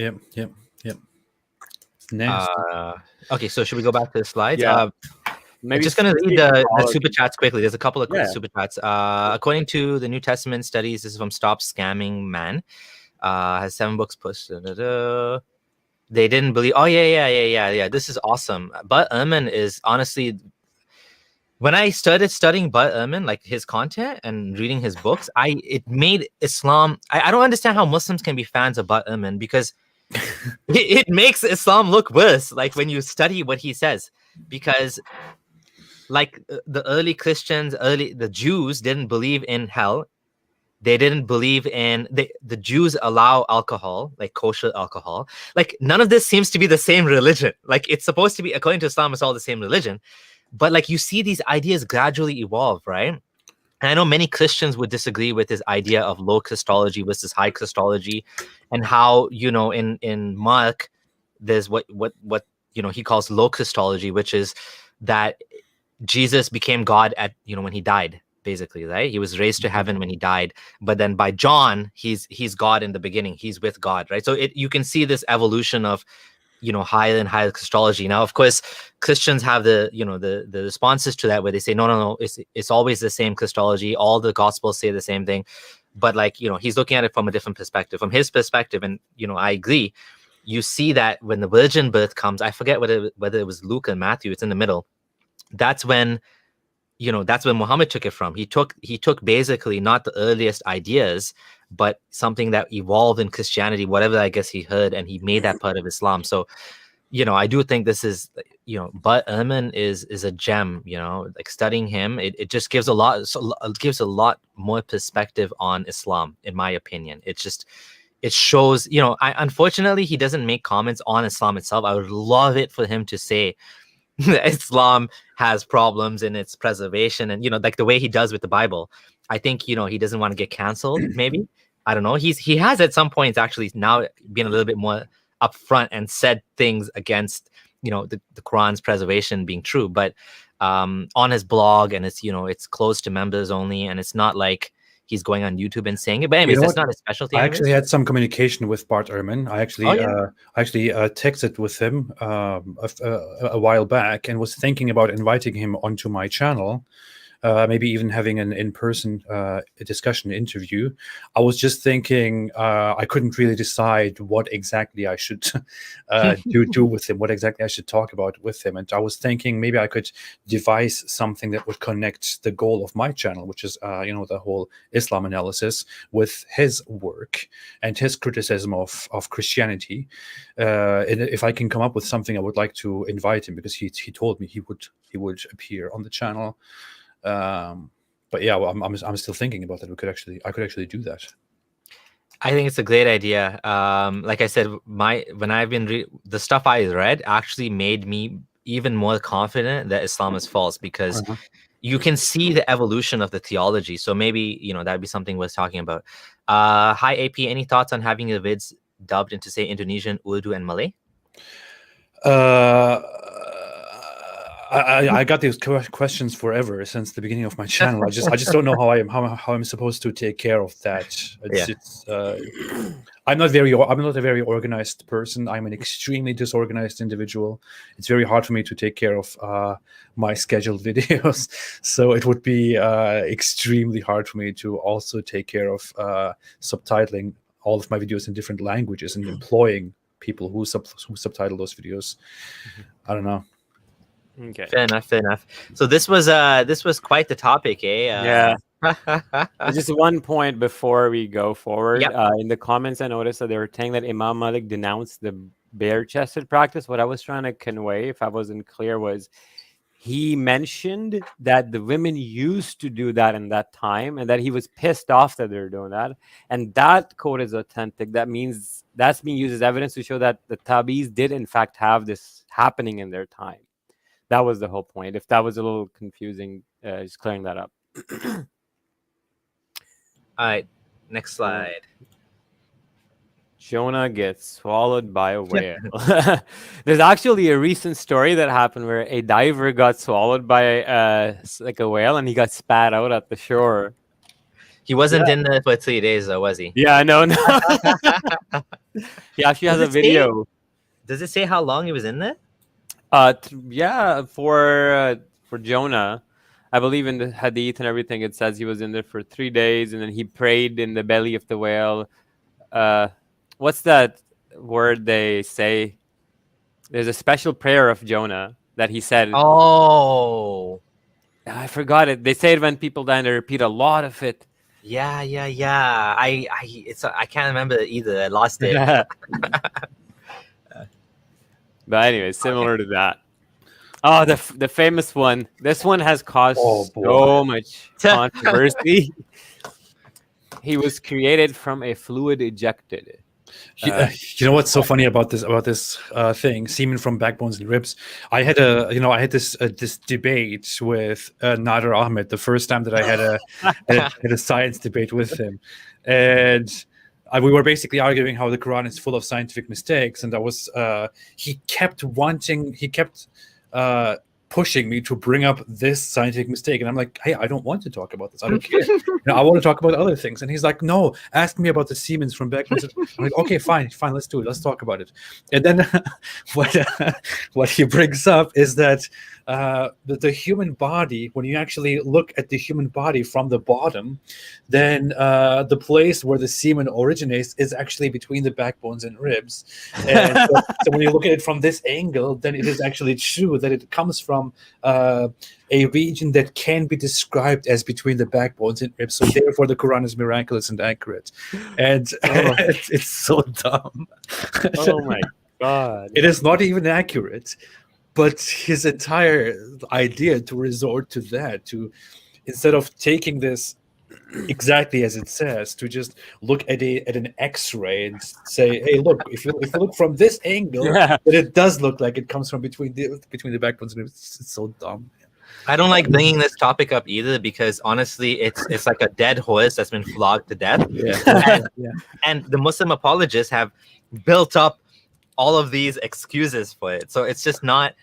[SPEAKER 2] nasty.
[SPEAKER 1] Okay, so should we go back to the slides?
[SPEAKER 3] Yeah.
[SPEAKER 1] I'm just going to read the super chats quickly. There's a couple of quick super chats. According to the New Testament studies, this is from Stop Scamming Man. Has 7 books pushed. They didn't believe. Oh, yeah. This is awesome. But Ehrman is honestly, when I started studying Bud Ehrman, like his content and reading his books, it made Islam. I don't understand how Muslims can be fans of Bud Ehrman, because it makes Islam look worse. Like when you study what he says, because like the early Christians, the Jews didn't believe in hell. They didn't believe in the Jews allow alcohol, like kosher alcohol. Like none of this seems to be the same religion. Like it's supposed to be, according to Islam, it's all the same religion. But like you see these ideas gradually evolve, right? And I know many Christians would disagree with this idea of low Christology versus high Christology, and how, in Mark, there's what he calls low Christology, which is that Jesus became God at, when he died, basically, right? He was raised to heaven when he died. But then by John, he's God in the beginning. He's with God, right? So you can see this evolution of higher and higher Christology. Now, of course, Christians have the responses to that, where they say, no, it's always the same Christology. All the Gospels say the same thing. But he's looking at it from a different perspective. From his perspective, and I agree. You see that when the virgin birth comes, I forget whether it was Luke and Matthew. It's in the middle. That's when Muhammad took it from. He took basically not the earliest ideas, but something that evolved in Christianity, whatever I guess he heard, and he made that part of Islam. So, I do think this is, but Ehrman is a gem. Studying him, it just gives a lot more perspective on Islam, in my opinion. It shows, unfortunately, he doesn't make comments on Islam itself. I would love it for him to say Islam has problems in its preservation, and like the way he does with the Bible. I think he doesn't want to get canceled. Maybe, I don't know. He has at some points actually now been a little bit more upfront and said things against the Quran's preservation being true, but on his blog, and it's closed to members only, and it's not like he's going on YouTube and saying it. But anyways, that's not a specialty.
[SPEAKER 2] I actually had some communication with Bart Ehrman. I actually texted with him a while back and was thinking about inviting him onto my channel. Maybe even having an in-person discussion interview. I was just thinking I couldn't really decide what exactly I should do with him, what exactly I should talk about with him. And I was thinking maybe I could devise something that would connect the goal of my channel, which is the whole Islam analysis, with his work and his criticism of Christianity. And if I can come up with something, I would like to invite him, because he told me he would appear on the channel. But yeah, well, I'm still thinking about that. I could actually do that.
[SPEAKER 1] I think it's a great idea. Like I said, the stuff I read actually made me even more confident that Islam is false, because you can see the evolution of the theology. So maybe that'd be something worth talking about. Hi AP, any thoughts on having the vids dubbed into, say, Indonesian, Urdu, and Malay?
[SPEAKER 2] I got these questions forever since the beginning of my channel. I just don't know how I'm supposed to take care of that. I'm not a very organized person. I'm an extremely disorganized individual. It's very hard for me to take care of my scheduled videos. So it would be extremely hard for me to also take care of subtitling all of my videos in different languages and employing people who subtitle those videos. I don't know.
[SPEAKER 3] Okay.
[SPEAKER 1] Fair enough. So this was quite the topic, eh?
[SPEAKER 3] Yeah. Just one point before we go forward.
[SPEAKER 1] Yep.
[SPEAKER 3] In the comments, I noticed that they were saying that Imam Malik denounced the bare-chested practice. What I was trying to convey, if I wasn't clear, was he mentioned that the women used to do that in that time, and that he was pissed off that they're doing that. And that quote is authentic. That means that's being used as evidence to show that the Tabi'is did in fact have this happening in their time. That was the whole point. If that was a little confusing, just clearing that up.
[SPEAKER 1] All right, next slide.
[SPEAKER 3] Jonah gets swallowed by a whale. There's actually a recent story that happened where a diver got swallowed by a whale, and he got spat out at the shore.
[SPEAKER 1] He wasn't in there for 3 days, though, was he?
[SPEAKER 3] Yeah, no. He actually has a video.
[SPEAKER 1] Does it say how long he was in there?
[SPEAKER 3] For Jonah, I believe in the hadith and everything, it says he was in there for 3 days, and then he prayed in the belly of the whale. What's that word they say? There's a special prayer of Jonah that he said.
[SPEAKER 1] Oh,
[SPEAKER 3] I forgot it. They say it when people die, and they repeat a lot of it.
[SPEAKER 1] Yeah. I can't remember either. I lost it.
[SPEAKER 3] But anyway, similar to that. Oh, the famous one. This one has caused so much controversy. He was created from a fluid ejected.
[SPEAKER 2] You know what's so funny about this thing? Semen from backbones and ribs. I had this debate with Nader Ahmed the first time that I had a science debate with him, and we were basically arguing how the Quran is full of scientific mistakes, and he kept pushing me to bring up this scientific mistake. And I'm like, hey, I don't want to talk about this. I don't care. I want to talk about other things. And he's like, no, ask me about the Siemens from back. I'm like, okay, fine, let's do it. Let's talk about it. And then what he brings up is that the human body, when you actually look at the human body from the bottom, then the place where the semen originates is actually between the backbones and ribs. And so when you look at it from this angle, then it is actually true that it comes from a region that can be described as between the backbones and ribs. So therefore, the Quran is miraculous and accurate. And it's so dumb.
[SPEAKER 3] Oh my God!
[SPEAKER 2] It is not even accurate. But his entire idea to resort to that, to instead of taking this exactly as it says, to just look at an X-ray and say, "Hey, look! If you look from this angle, then it does look like it comes from between the backbones." And it's so dumb.
[SPEAKER 1] I don't like bringing this topic up either because honestly, it's like a dead horse that's been flogged to death. And the Muslim apologists have built up all of these excuses for it. So it's just not,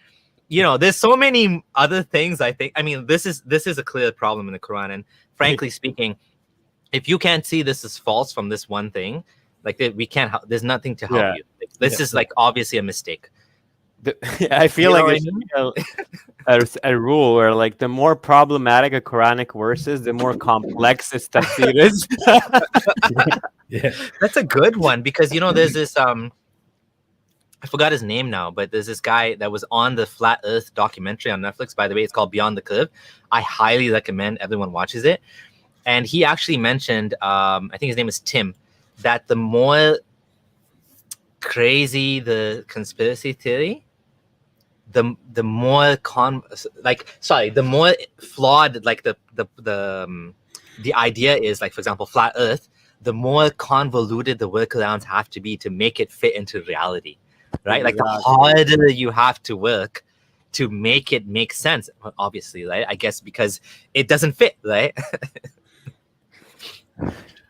[SPEAKER 1] there's so many other things. I mean, this is a clear problem in the Quran. And frankly speaking, if you can't see this is false from this one thing, like we can't, there's nothing to help you. Like, this is like obviously a mistake.
[SPEAKER 3] I feel like it's a rule where like the more problematic a Quranic verse is, the more complex its tafsir is.
[SPEAKER 1] That's a good one because there's this I forgot his name now, but there's this guy that was on the Flat Earth documentary on Netflix. By the way, it's called Beyond the Curve. I highly recommend everyone watches it. And he actually mentioned, I think his name is Tim, that the more crazy the conspiracy theory, the more the more flawed like the idea is. Like, for example, Flat Earth, the more convoluted the workarounds have to be to make it fit into reality. Right, like the harder you have to work to make it make sense. Obviously, right? I guess because it doesn't fit, right?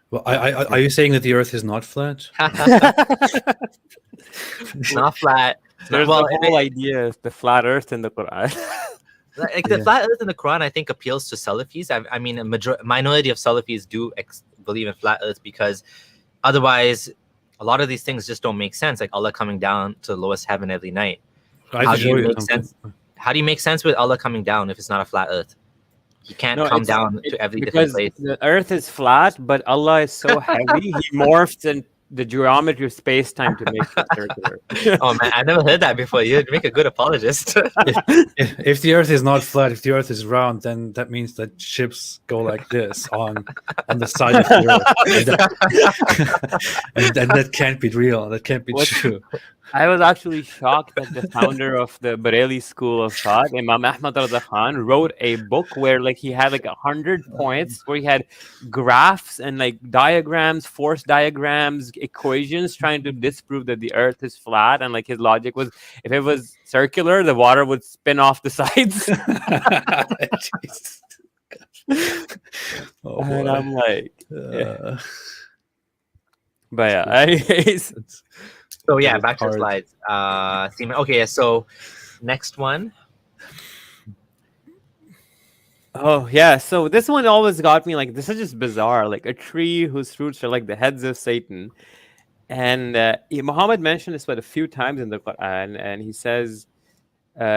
[SPEAKER 2] Well, are you saying that the Earth is not flat?
[SPEAKER 1] It's not flat.
[SPEAKER 3] There's the whole idea of the flat Earth in the Quran.
[SPEAKER 1] Like the flat Earth in the Quran, I think appeals to Salafis. I mean, a minority of Salafis do believe in flat Earth because otherwise, a lot of these things just don't make sense. Like Allah coming down to the lowest heaven every night. How do you make sense? How do you make sense with Allah coming down if it's not a flat Earth? He can't come down to every different place.
[SPEAKER 3] The Earth is flat, but Allah is so heavy. He morphs in the geometry of space-time to make it circular.
[SPEAKER 1] Oh man, I've never heard that before. You'd make a good apologist.
[SPEAKER 2] If the Earth is not flat, if the Earth is round, then that means that ships go like this on the side of the Earth, and that can't be real. That can't be true.
[SPEAKER 3] I was actually shocked that the founder of the Bareli school of thought, Imam Ahmad Reza Khan, wrote a book where like he had like 100 points where he had graphs and like diagrams, force diagrams, equations trying to disprove that the Earth is flat. And like his logic was, if it was circular, the water would spin off the sides. And I'm like, but yeah, anyways.
[SPEAKER 1] So yeah, back to the slides. Okay, so next one.
[SPEAKER 3] Oh yeah, so this one always got me like, this is just bizarre. Like a tree whose fruits are like the heads of Satan. And Muhammad mentioned this but a few times in the Quran, and he says,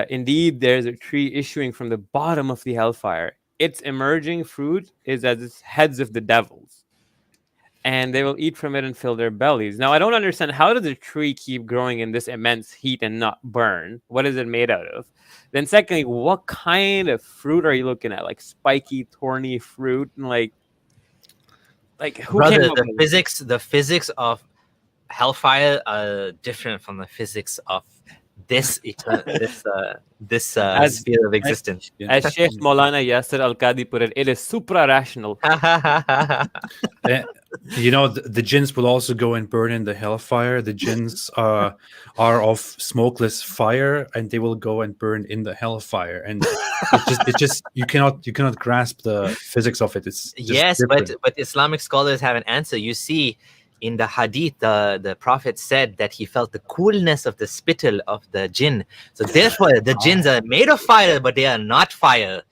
[SPEAKER 3] indeed, there's a tree issuing from the bottom of the hellfire. Its emerging fruit is as its heads of the devils, and they will eat from it and fill their bellies. Now, I don't understand, how does a tree keep growing in this immense heat and not burn? What is it made out of? Then secondly, what kind of fruit are you looking at? Like spiky, thorny fruit? And like who
[SPEAKER 1] Brother,
[SPEAKER 3] came up with
[SPEAKER 1] the physics of hellfire are different from the physics of this sphere of existence.
[SPEAKER 3] As Sheikh Maulana Yasser Al-Qadi put it, it is supra-rational.
[SPEAKER 2] The jinns will also go and burn in the hellfire. The jinns are of smokeless fire, and they will go and burn in the hellfire. And it just you cannot grasp the physics of it. It's just
[SPEAKER 1] yes,
[SPEAKER 2] different.
[SPEAKER 1] but Islamic scholars have an answer. You see, in the hadith, the Prophet said that he felt the coolness of the spittle of the jinn. So therefore, the jinns are made of fire, but they are not fire.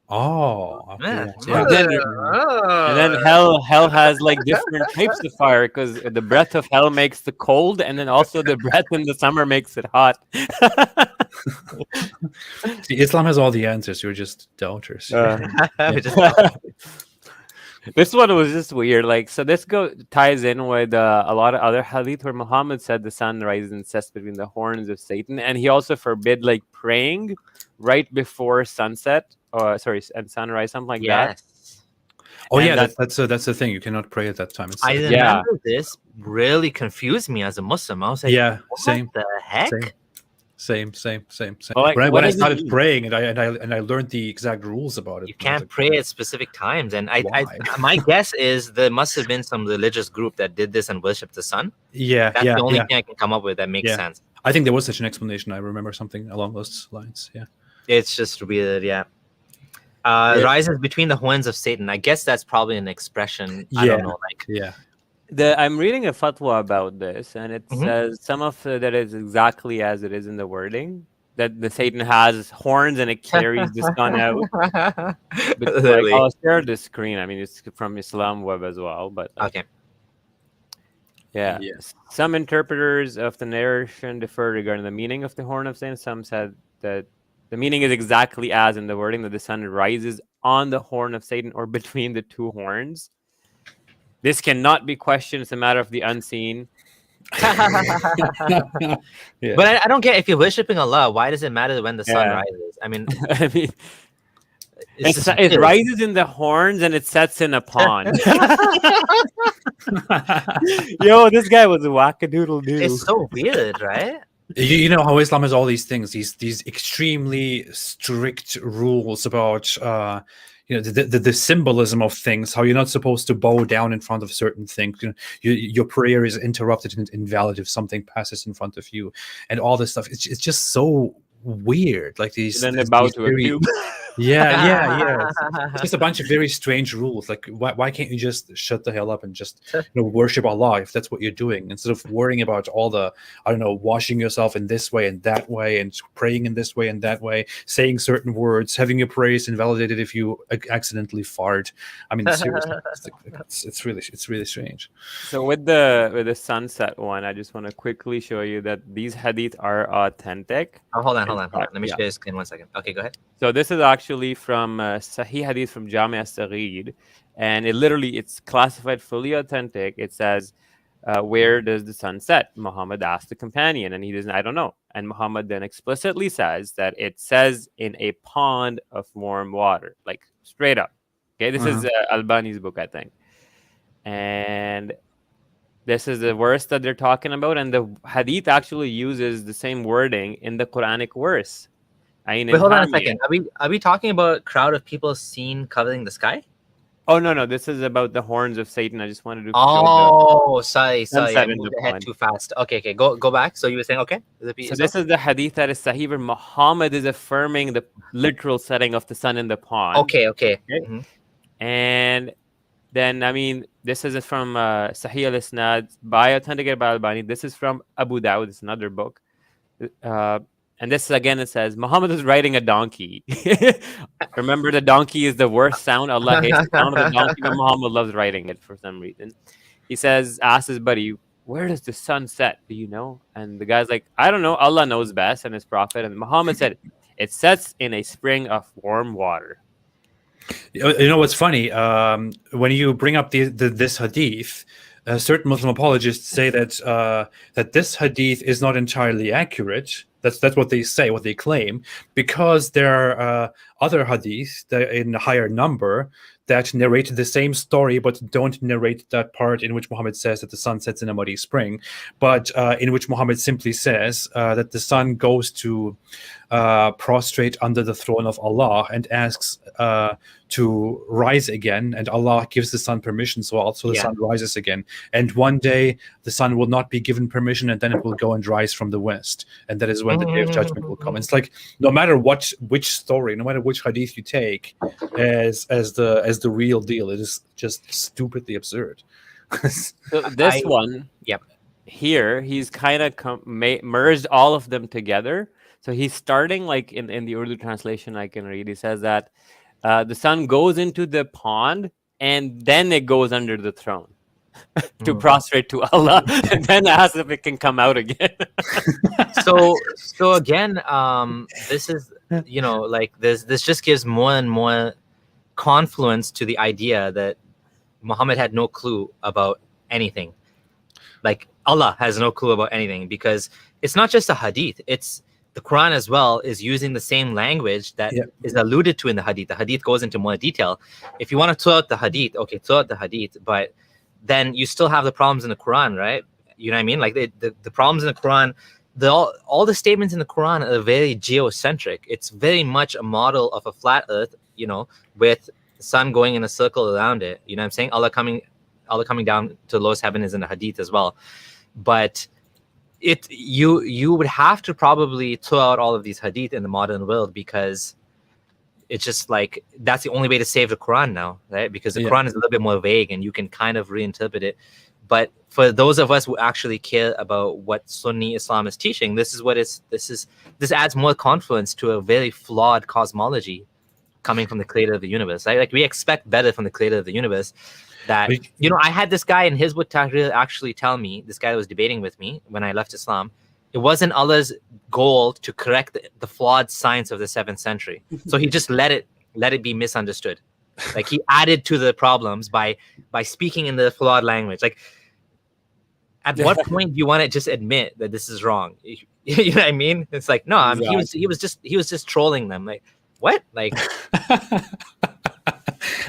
[SPEAKER 2] Oh, okay,
[SPEAKER 1] Yeah.
[SPEAKER 3] And then hell has like different types of fire, because the breath of hell makes the cold, and then also the breath in the summer makes it hot.
[SPEAKER 2] See, Islam has all the answers. You're just doubters.
[SPEAKER 3] This one was just weird. Like, so this ties in with a lot of other hadith where Muhammad said the sun rises and sets between the horns of Satan, and he also forbid like praying right before sunset, or and sunrise, something like that.
[SPEAKER 2] Oh,
[SPEAKER 3] And
[SPEAKER 2] yeah, that's the thing. You cannot pray at that time.
[SPEAKER 1] I remember this really confused me as a Muslim. I was like,
[SPEAKER 2] yeah,
[SPEAKER 1] what
[SPEAKER 2] same.
[SPEAKER 1] the heck?
[SPEAKER 2] Same.
[SPEAKER 3] Well, like,
[SPEAKER 2] when I started praying and I learned the exact rules about it.
[SPEAKER 1] You can't pray at specific times, and I
[SPEAKER 2] Why?
[SPEAKER 1] my guess is there must have been some religious group that did this and worshipped the sun. That's the only thing I can come up with that makes sense.
[SPEAKER 2] I think there was such an explanation. I remember something along those lines. Yeah,
[SPEAKER 1] it's just weird. Rises between the horns of Satan. I guess that's probably an expression. I don't know.
[SPEAKER 3] I'm reading a fatwa about this, and it says some of that is exactly as it is in the wording, that the Satan has horns and it carries the sun out. But, like, I'll share the screen. I mean, it's from Islam Web as well, but
[SPEAKER 1] okay.
[SPEAKER 3] Yeah. Yes. Some interpreters of the narration differ regarding the meaning of the horn of Satan. Some said that the meaning is exactly as in the wording, that the sun rises on the horn of Satan or between the two horns. This cannot be questioned. It's a matter of the unseen.
[SPEAKER 1] But I don't get, if you're worshiping Allah, why does it matter when the sun rises? I mean,
[SPEAKER 3] it rises in the horns and it sets in a pond. Yo, this guy was a wackadoodle dude.
[SPEAKER 1] It's so weird, right?
[SPEAKER 2] You know how Islam has all these things, these extremely strict rules about the symbolism of things, how you're not supposed to bow down in front of certain things. Your prayer is interrupted and invalid if something passes in front of you, and all this stuff. It's just so weird. Like these.
[SPEAKER 3] And then they bow to a cube.
[SPEAKER 2] Yeah. It's just a bunch of very strange rules. Like, why can't you just shut the hell up and just worship Allah if that's what you're doing, instead of worrying about all the, I don't know, washing yourself in this way and that way, and praying in this way and that way, saying certain words, having your prayers invalidated if you accidentally fart. I mean, seriously, it's really strange.
[SPEAKER 3] So with the sunset one, I just want to quickly show you that these hadith are authentic.
[SPEAKER 1] Oh, hold on. Let me share your screen 1 second. Okay, go ahead.
[SPEAKER 3] So this is actually from Sahih Hadith from Jami' as-Saghir, and it's classified fully authentic. It says, where does the sun set? Muhammad asked the companion, and he doesn't, I don't know. And Muhammad then explicitly says that it says in a pond of warm water, like straight up. Okay, this is Albani's book, I think. And this is the verse that they're talking about, and the hadith actually uses the same wording in the Quranic verse.
[SPEAKER 1] Wait, hold on a second. Are we talking about a crowd of people seen covering the sky?
[SPEAKER 3] Oh, no. This is about the horns of Satan. I just wanted to.
[SPEAKER 1] Sorry. I moved ahead too fast. Okay. Go back. So you were saying, okay.
[SPEAKER 3] So this is the hadith that is Sahih, where Muhammad is affirming the literal setting of the sun in the pond.
[SPEAKER 1] Okay.
[SPEAKER 3] Mm-hmm. And then, I mean, this is from Sahih al-Isnad by authenticated by Albani. This is from Abu Dawud. It's another book. And this, again, it says, Muhammad is riding a donkey. Remember, the donkey is the worst sound. Allah hates the sound of the donkey, but Muhammad loves riding it for some reason. He asks his buddy, where does the sun set? Do you know? And the guy's like, I don't know. Allah knows best, and his prophet. And Muhammad said, it sets in a spring of warm water.
[SPEAKER 2] You know what's funny? When you bring up this hadith, certain Muslim apologists say that this hadith is not entirely accurate. That's what they say, what they claim, because there are other hadiths that in a higher number that narrate the same story but don't narrate that part in which Muhammad says that the sun sets in a muddy spring, but in which Muhammad simply says that the sun goes to prostrate under the throne of Allah and asks to rise again, and Allah gives the sun permission, so also the sun rises again. And one day the sun will not be given permission, and then it will go and rise from the west, and that is when the day of judgment will come. And it's like, no matter which story, no matter which hadith you take as the real deal, it is just stupidly absurd.
[SPEAKER 3] So this one,
[SPEAKER 1] Yep.
[SPEAKER 3] here, he's kind of merged all of them together. So he's starting like in the Urdu translation I can read. He says that the sun goes into the pond and then it goes under the throne to prostrate to Allah, and then ask if it can come out again.
[SPEAKER 1] So again, this is, like this just gives more and more confluence to the idea that Muhammad had no clue about anything. Like Allah has no clue about anything, because it's not just a hadith, it's the Quran as well is using the same language that is alluded to in the hadith. The hadith goes into more detail. If you want to throw out the hadith, okay, throw out the hadith, but then you still have the problems in the Quran, right? You know what I mean? Like the problems in the Quran, all the statements in the Quran are very geocentric. It's very much a model of a flat earth, with the sun going in a circle around it. You know what I'm saying? Allah coming down to the lowest heaven is in the hadith as well. But you would have to probably throw out all of these hadith in the modern world, because it's just like that's the only way to save the Quran now, right? Because the Quran is a little bit more vague and you can kind of reinterpret it. But for those of us who actually care about what Sunni Islam is teaching, this adds more confluence to a very flawed cosmology coming from the creator of the universe, right? Like we expect better from the creator of the universe. That, I had this guy in Hizb ut-Tahrir actually tell me, this guy that was debating with me when I left Islam, it wasn't Allah's goal to correct the flawed science of the 7th century. So he just let it be misunderstood. Like he added to the problems by speaking in the flawed language. Like, at what point do you want to just admit that this is wrong? You know what I mean? It's like, no, he was just trolling them. Like, what? Like,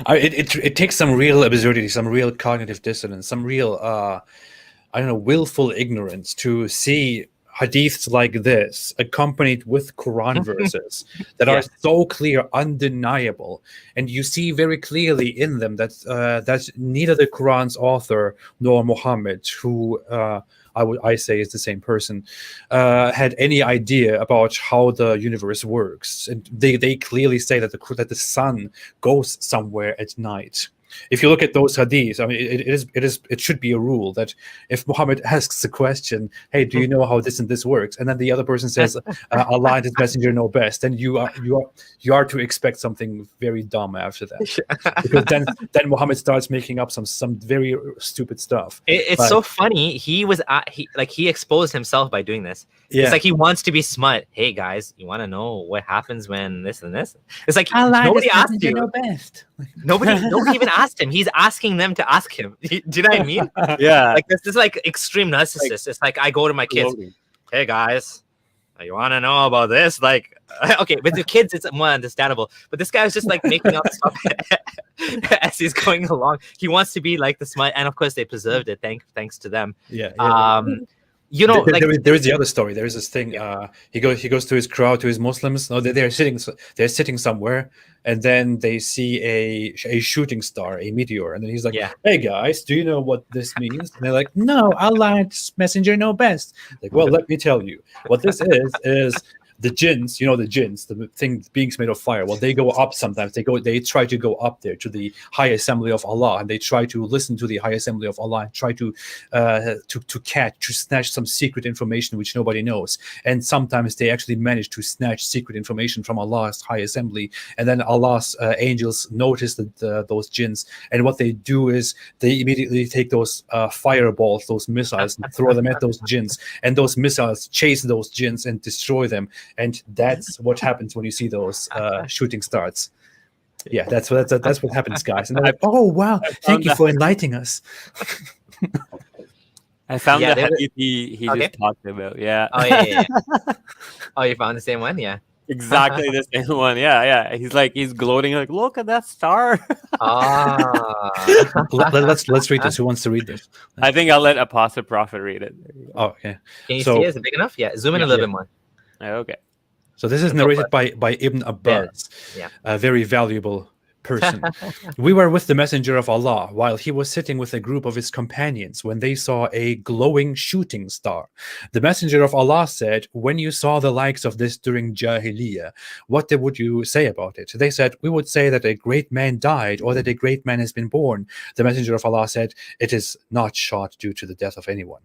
[SPEAKER 2] it takes some real absurdity, some real cognitive dissonance, some real willful ignorance to see hadiths like this accompanied with Quran verses that are so clear, undeniable, and you see very clearly in them that neither the Quran's author nor Muhammad, who I say is the same person, had any idea about how the universe works. And they clearly say that the sun goes somewhere at night. If you look at those hadiths, I mean, it should be a rule that if Muhammad asks a question, hey, do you know how this and this works? And then the other person says, Allah and His Messenger know best. Then you are to expect something very dumb after that, because then Muhammad starts making up some very stupid stuff.
[SPEAKER 1] It's so funny. He exposed himself by doing this. It's like he wants to be smart. Hey guys, you want to know what happens when this and this? It's like nobody asked you. Know best. Nobody even asked him. He's asking them to ask him. Do you know what I mean?
[SPEAKER 3] Yeah.
[SPEAKER 1] Like this is like extreme narcissist. It's like I go to my kids. Hey guys, you want to know about this? Like, okay, with the kids it's more understandable. But this guy was just like making up stuff as he's going along. He wants to be like the smart, and of course they preserved it. Thanks to them.
[SPEAKER 2] There is the other story. There is this thing. He goes to his crowd, to his Muslims. No, they're sitting somewhere, and then they see a shooting star, a meteor, and then he's like, "Hey guys, do you know what this means?" And they're like, "No, Allah and His Messenger know best." Like, well, let me tell you. What this is the jinns, the jinns, the beings made of fire. Well, they go up sometimes. They try to go up there to the high assembly of Allah, and they try to listen to the high assembly of Allah and try to snatch some secret information which nobody knows. And sometimes they actually manage to snatch secret information from Allah's high assembly, and then Allah's angels notice those jinns, and what they do is they immediately take those fireballs, those missiles, and throw them at those jinns, and those missiles chase those jinns and destroy them. And that's what happens when you see those shooting stars. Yeah, that's what happens, guys. And they're like, "Oh wow, thank you for enlightening us."
[SPEAKER 3] I found the hadith he just talked about. Yeah.
[SPEAKER 1] Oh yeah. Oh, you found the same one? Yeah.
[SPEAKER 3] Exactly the same one. Yeah. He's gloating, like, look at that star.
[SPEAKER 2] Let's read this. Who wants to read this?
[SPEAKER 3] I think I'll let Apostate Prophet read it.
[SPEAKER 2] Oh, okay.
[SPEAKER 1] Can you see it? Is it big enough? Yeah. Zoom in a little bit more.
[SPEAKER 3] Okay.
[SPEAKER 2] So this is narrated by Ibn Abbas, a very valuable person. We were with the messenger of Allah while he was sitting with a group of his companions when they saw a glowing shooting star. The messenger of Allah said, when you saw the likes of this during Jahiliyyah, what would you say about it? They said, we would say that a great man died or that a great man has been born. The messenger of Allah said, it is not shot due to the death of anyone,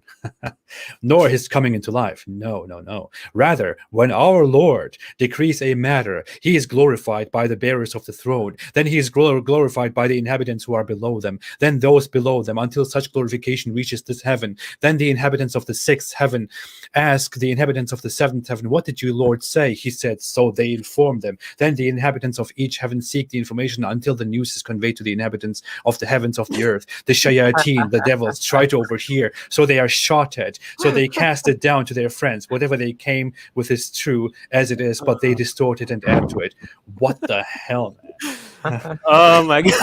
[SPEAKER 2] nor his coming into life. No, no, no. Rather, when our Lord decrees a matter, he is glorified by the bearers of the throne. Then he is glorified by the inhabitants who are below them. Then those below them, until such glorification reaches this heaven. Then the inhabitants of the sixth heaven ask the inhabitants of the seventh heaven, what did you, Lord, say? He said, so they inform them. Then the inhabitants of each heaven seek the information until the news is conveyed to the inhabitants of the heavens of the earth. The shayateen, the devils, try to overhear, so they are shot at. So they cast it down to their friends. Whatever they came with is true as it is, but they distort it and add to it. What the hell, man?
[SPEAKER 3] Oh my god.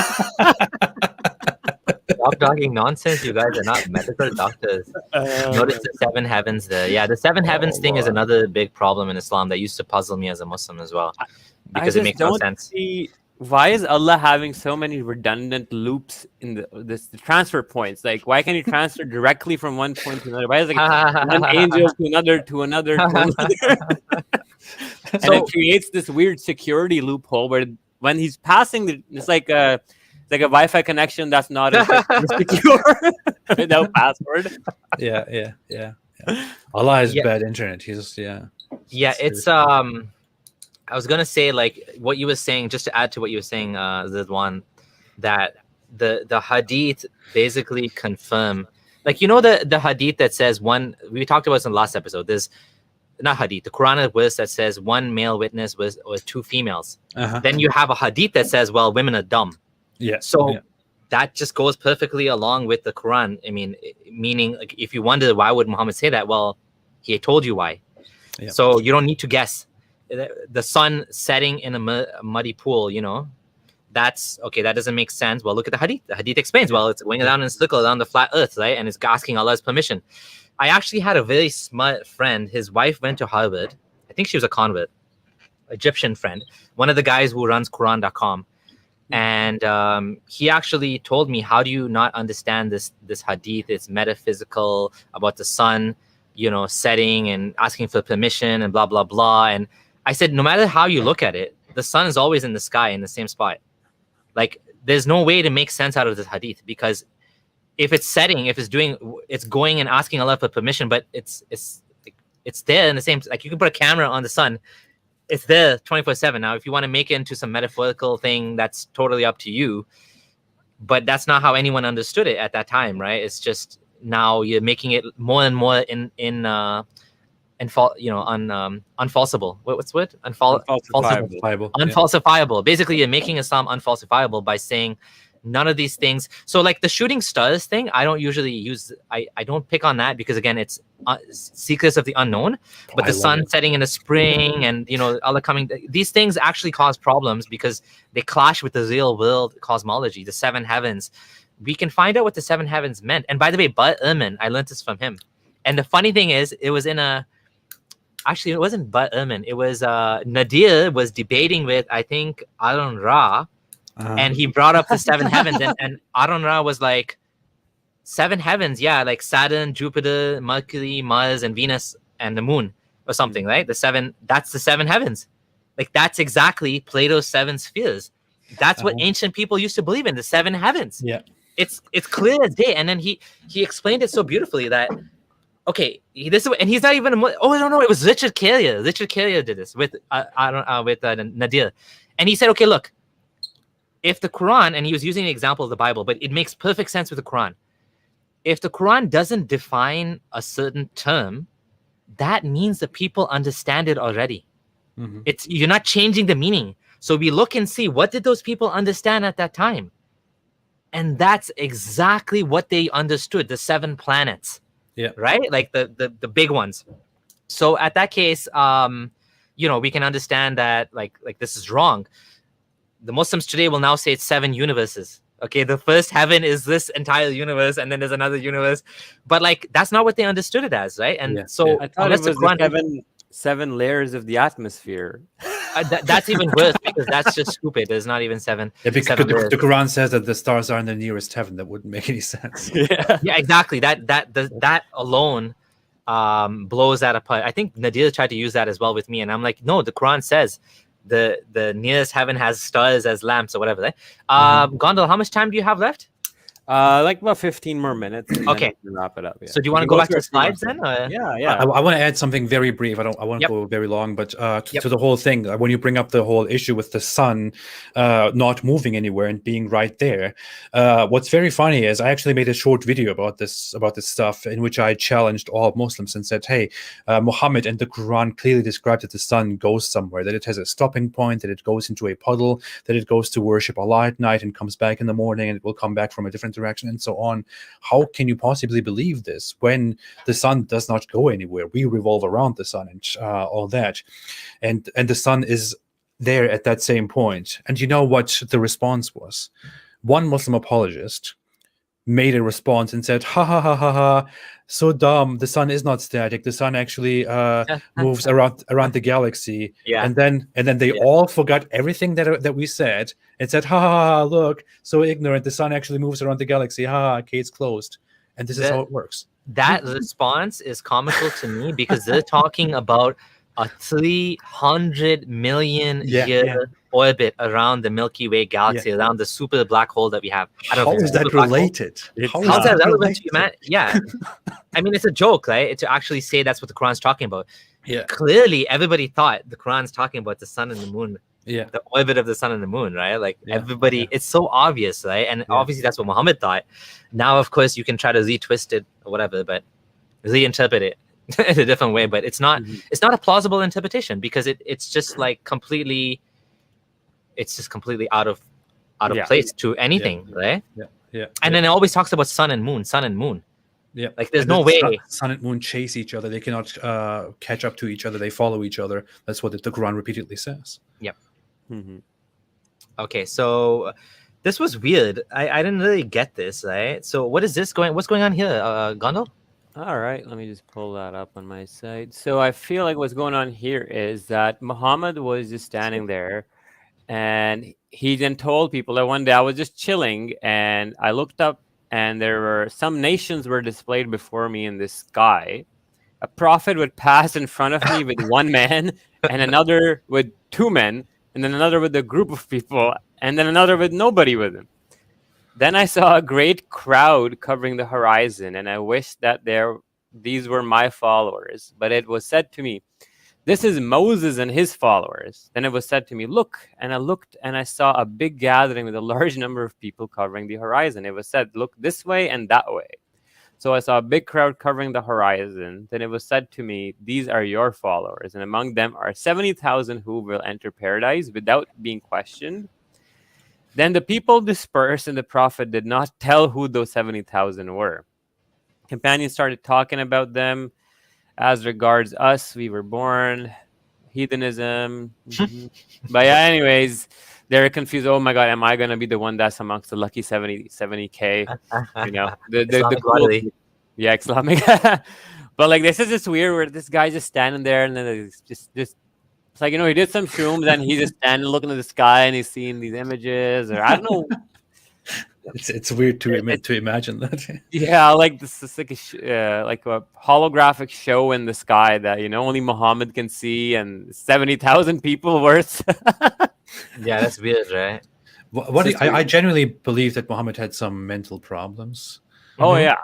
[SPEAKER 1] Stop talking nonsense. You guys are not medical doctors. Notice the seven heavens there. Yeah, the seven heavens thing is another big problem in Islam that used to puzzle me as a Muslim as well, because it makes no sense.
[SPEAKER 3] Why is Allah having so many redundant loops in the transfer points? Like, why can't you transfer directly from one point to another? Why is it like one angel to another to another to another? And it creates this weird security loophole where when he's passing, it's like a Wi-Fi connection that's not secure without password.
[SPEAKER 2] Yeah. Allah has bad internet. He's
[SPEAKER 1] It's I was gonna say, like what you were saying, just to add to what you were saying, Ridwan, that the hadith basically confirm, like, you know, the hadith that says we talked about this in the last episode. There's not hadith, the Quranic verse that says one male witness was two females. Then you have a hadith that says, well, women are dumb. That just goes perfectly along with the Quran. I mean, meaning, like, if you wonder why would Muhammad say that, well, he told you why. So you don't need to guess. The sun setting in a muddy pool, you know, that's okay. That doesn't make sense. Well, look at the hadith. The hadith explains, well, it's going down in a circle around the flat earth, right? And it's asking Allah's permission. I actually had a very smart friend. His wife went to Harvard. I think she was a convert, Egyptian friend, one of the guys who runs Quran.com. And he actually told me, how do you not understand this hadith? It's metaphysical about the sun, you know, setting and asking for permission and blah, blah, blah. And I said, no matter how you look at it, the sun is always in the sky in the same spot. Like, there's no way to make sense out of this hadith, because if it's setting, if it's going and asking Allah for permission, but it's there in the same, like, you can put a camera on the sun, it's there 24/7. Now, if you want to make it into some metaphorical thing, that's totally up to you. But that's not how anyone understood it at that time, right? It's just now you're making it more and more unfalsifiable. What's the word? Unfalsifiable. Basically, you're making Islam unfalsifiable by saying none of these things. So, like the shooting stars thing, I don't usually use. I don't pick on that because, again, it's secrets of the unknown. But the sun setting in the spring, and, you know, Allah coming, these things actually cause problems because they clash with the real world cosmology, the seven heavens. We can find out what the seven heavens meant. And by the way, Bud Ehrman, I learned this from him. And the funny thing is, it was actually, it wasn't Bud Ehrman. It was Nadir was debating with, I think, Aaron Ra. And he brought up the seven heavens. And Aaron Ra was like, seven heavens, yeah, like Saturn, Jupiter, Mercury, Mars, and Venus, and the moon, or something, right? That's the seven heavens. Like, that's exactly Plato's seven spheres. That's what ancient people used to believe in, the seven heavens.
[SPEAKER 2] Yeah.
[SPEAKER 1] It's clear as day. And then he explained it so beautifully that, okay, this is, and he's not even, no, it was Richard Carrier. Richard Carrier did this with Nadir. And he said, okay, look, if the Quran, and he was using the example of the Bible, but it makes perfect sense with the Quran. If the Quran doesn't define a certain term, that means the people understand it already. You're not changing the meaning. So we look and see, what did those people understand at that time? And that's exactly what they understood, the seven planets. Yeah. Right? Like the big ones. So at that case, we can understand that like this is wrong. The Muslims today will now say it's seven universes. Okay, the first heaven is this entire universe, and then there's another universe. But like, that's not what they understood it as, right? And so
[SPEAKER 3] I thought it was 7 layers of the atmosphere.
[SPEAKER 1] That's even worse because that's just stupid. There's not even seven.
[SPEAKER 2] Yeah, because
[SPEAKER 1] seven
[SPEAKER 2] the
[SPEAKER 1] layers.
[SPEAKER 2] Quran says that the stars are in the nearest heaven. That wouldn't make any sense.
[SPEAKER 3] Yeah.
[SPEAKER 1] Yeah, exactly. That alone blows that apart. I think Nadir tried to use that as well with me, and I'm like, no, the Quran says the nearest heaven has stars as lamps or whatever. Right? Gondal, how much time do you have left?
[SPEAKER 3] Like about 15 more minutes. And
[SPEAKER 1] Okay.
[SPEAKER 3] then we can wrap it up. Yeah.
[SPEAKER 1] So do you want to go back to the slides then?
[SPEAKER 3] Yeah.
[SPEAKER 2] I want to add something very brief. I won't
[SPEAKER 1] Yep.
[SPEAKER 2] go very long, but to the whole thing, when you bring up the whole issue with the sun not moving anywhere and being right there, what's very funny is I actually made a short video about this stuff in which I challenged all Muslims and said, hey, Muhammad and the Quran clearly described that the sun goes somewhere, that it has a stopping point, that it goes into a puddle, that it goes to worship Allah at night and comes back in the morning, and it will come back from a different direction and so on. How can you possibly believe this when the sun does not go anywhere? We revolve around the sun and all that, and the sun is there at that same point. And you know what the response was? One Muslim apologist made a response and said, ha ha ha ha ha, so dumb, the sun is not static, the sun actually moves around the galaxy.
[SPEAKER 1] Yeah.
[SPEAKER 2] And then they all forgot everything that we said and said, ha ha ha, look, so ignorant, the sun actually moves around the galaxy, ha, case closed. And this is how it works.
[SPEAKER 1] That response is comical to me because they're talking about a 300 million year orbit around the Milky Way galaxy, around the super black hole that we have.
[SPEAKER 2] How is that related?
[SPEAKER 1] How's that relevant to humanity? Yeah. I mean, it's a joke, right? To actually say that's what the Quran's talking about.
[SPEAKER 2] Yeah.
[SPEAKER 1] Clearly, everybody thought the Quran's talking about the sun and the moon.
[SPEAKER 2] Yeah.
[SPEAKER 1] The orbit of the sun and the moon, right? Like everybody, it's so obvious, right? And obviously that's what Muhammad thought. Now, of course, you can try to retwist it or whatever, but reinterpret it in a different way. But it's not a plausible interpretation because it's just like completely out of place to anything, right?
[SPEAKER 2] Yeah.
[SPEAKER 1] And then it always talks about sun and moon.
[SPEAKER 2] Yeah,
[SPEAKER 1] like there's no way
[SPEAKER 2] sun and moon chase each other. They cannot catch up to each other. They follow each other. That's what the Quran repeatedly says.
[SPEAKER 1] Yep. Okay, so this was weird. I didn't really get this, right? So what's going on here, Gondal?
[SPEAKER 3] All right, let me just pull that up on my side. So I feel like what's going on here is that Muhammad was just standing there, and he then told people that one day I was just chilling, and I looked up, and there were some nations were displayed before me in the sky. A prophet would pass in front of me with one man, and another with two men, and then another with a group of people, and then another with nobody with him. Then I saw a great crowd covering the horizon, and I wished that these were my followers. But it was said to me, this is Moses and his followers. Then it was said to me, look, and I looked, and I saw a big gathering with a large number of people covering the horizon. It was said, look this way and that way. So I saw a big crowd covering the horizon. Then it was said to me, these are your followers, and among them are 70,000 who will enter paradise without being questioned. Then the people dispersed, and the prophet did not tell who those 70,000 were. Companions started talking about them. As regards us, we were born, heathenism. But yeah, anyways, they're confused. Oh my God, am I going to be the one that's amongst the lucky 70K? You know, the cool, yeah, Islamic. But like, this is just weird where this guy just standing there, and then it's just it's like, you know, he did some shrooms and he's just standing looking at the sky and he's seeing these images, or I don't know.
[SPEAKER 2] It's weird to imagine that.
[SPEAKER 3] Yeah, like this is like a holographic show in the sky that, you know, only Muhammad can see, and 70,000 people worth.
[SPEAKER 1] Yeah, that's weird, right?
[SPEAKER 2] I genuinely believe that Muhammad had some mental problems.
[SPEAKER 3] Oh yeah,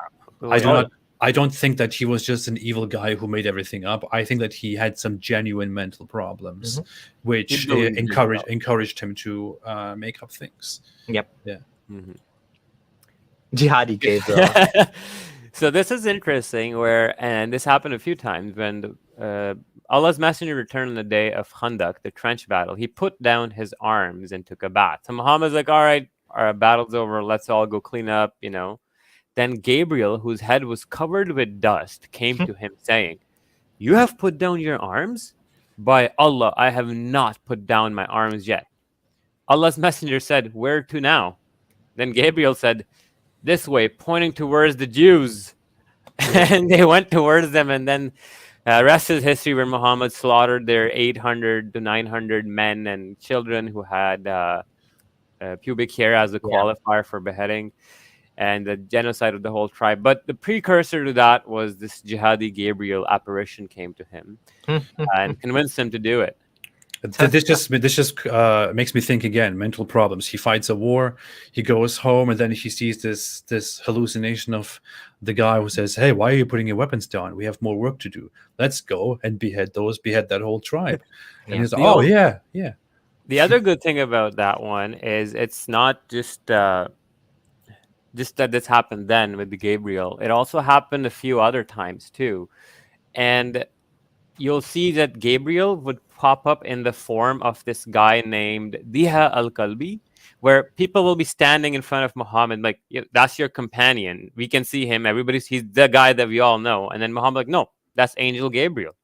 [SPEAKER 2] I don't think that he was just an evil guy who made everything up. I think that he had some genuine mental problems, which encouraged him to make up things.
[SPEAKER 1] Yep.
[SPEAKER 2] Yeah.
[SPEAKER 1] Jihadi cave.
[SPEAKER 3] So this is interesting, and this happened a few times when Allah's messenger returned on the day of Khandaq, the trench battle. He put down his arms and took a bath. So Muhammad's like, all right, our battle's over. Let's all go clean up, you know. Then Gabriel, whose head was covered with dust, came to him saying, you have put down your arms? By Allah, I have not put down my arms yet. Allah's messenger said, where to now? Then Gabriel said, this way, pointing towards the Jews. And they went towards them, and then Rest is history, where Muhammad slaughtered their 800 to 900 men and children who had pubic hair as a qualifier for beheading, and the genocide of the whole tribe. But the precursor to that was this jihadi Gabriel apparition came to him and convinced him to do it.
[SPEAKER 2] This just makes me think again. Mental problems. He fights a war. He goes home, and then he sees this hallucination of the guy who says, "Hey, why are you putting your weapons down? We have more work to do. Let's go and behead that whole tribe." And he's like, "Oh yeah."
[SPEAKER 3] The other good thing about that one is it's not just that this happened then with the Gabriel. It also happened a few other times too, and you'll see that Gabriel would pop up in the form of this guy named Diha al-Kalbi, where people will be standing in front of Muhammad like, that's your companion. We can see him. He's the guy that we all know. And then Muhammad like, no, that's Angel Gabriel.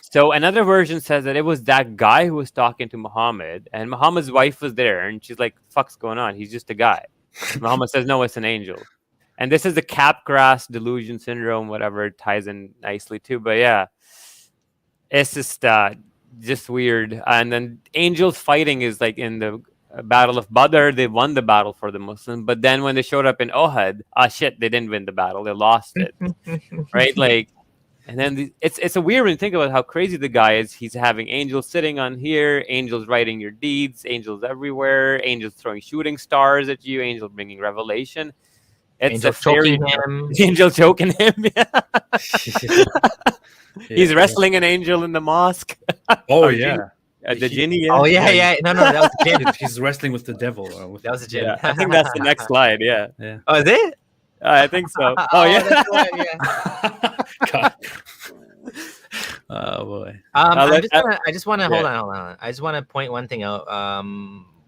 [SPEAKER 3] So another version says that it was that guy who was talking to Muhammad, and Muhammad's wife was there, and she's like, fuck's going on? He's just a guy. Muhammad says, no, it's an angel. And this is the Capgras delusion syndrome, whatever, it ties in nicely too. But yeah, it's just weird. And then angels fighting is like in the Battle of Badr, they won the battle for the Muslims. But then when they showed up in Ohad, shit, they didn't win the battle. They lost it. Right? Like, and then it's a weird when you think about how crazy the guy is. He's having angels sitting on here, angels writing your deeds, angels everywhere, angels throwing shooting stars at you, angels bringing revelation. It's
[SPEAKER 1] angel
[SPEAKER 3] a fairy
[SPEAKER 1] him.
[SPEAKER 3] Angel choking him. He's wrestling an angel in the mosque.
[SPEAKER 2] Oh yeah.
[SPEAKER 3] The genie.
[SPEAKER 1] Oh yeah. No, that was the jinn.
[SPEAKER 2] He's wrestling with the devil.
[SPEAKER 1] That was the jinn.
[SPEAKER 3] Yeah, I think that's the next slide. Yeah.
[SPEAKER 1] Oh, is it?
[SPEAKER 3] I think so. Oh yeah.
[SPEAKER 1] That's right,
[SPEAKER 2] God. Oh boy.
[SPEAKER 1] I just want to hold on. I just want to point one thing out.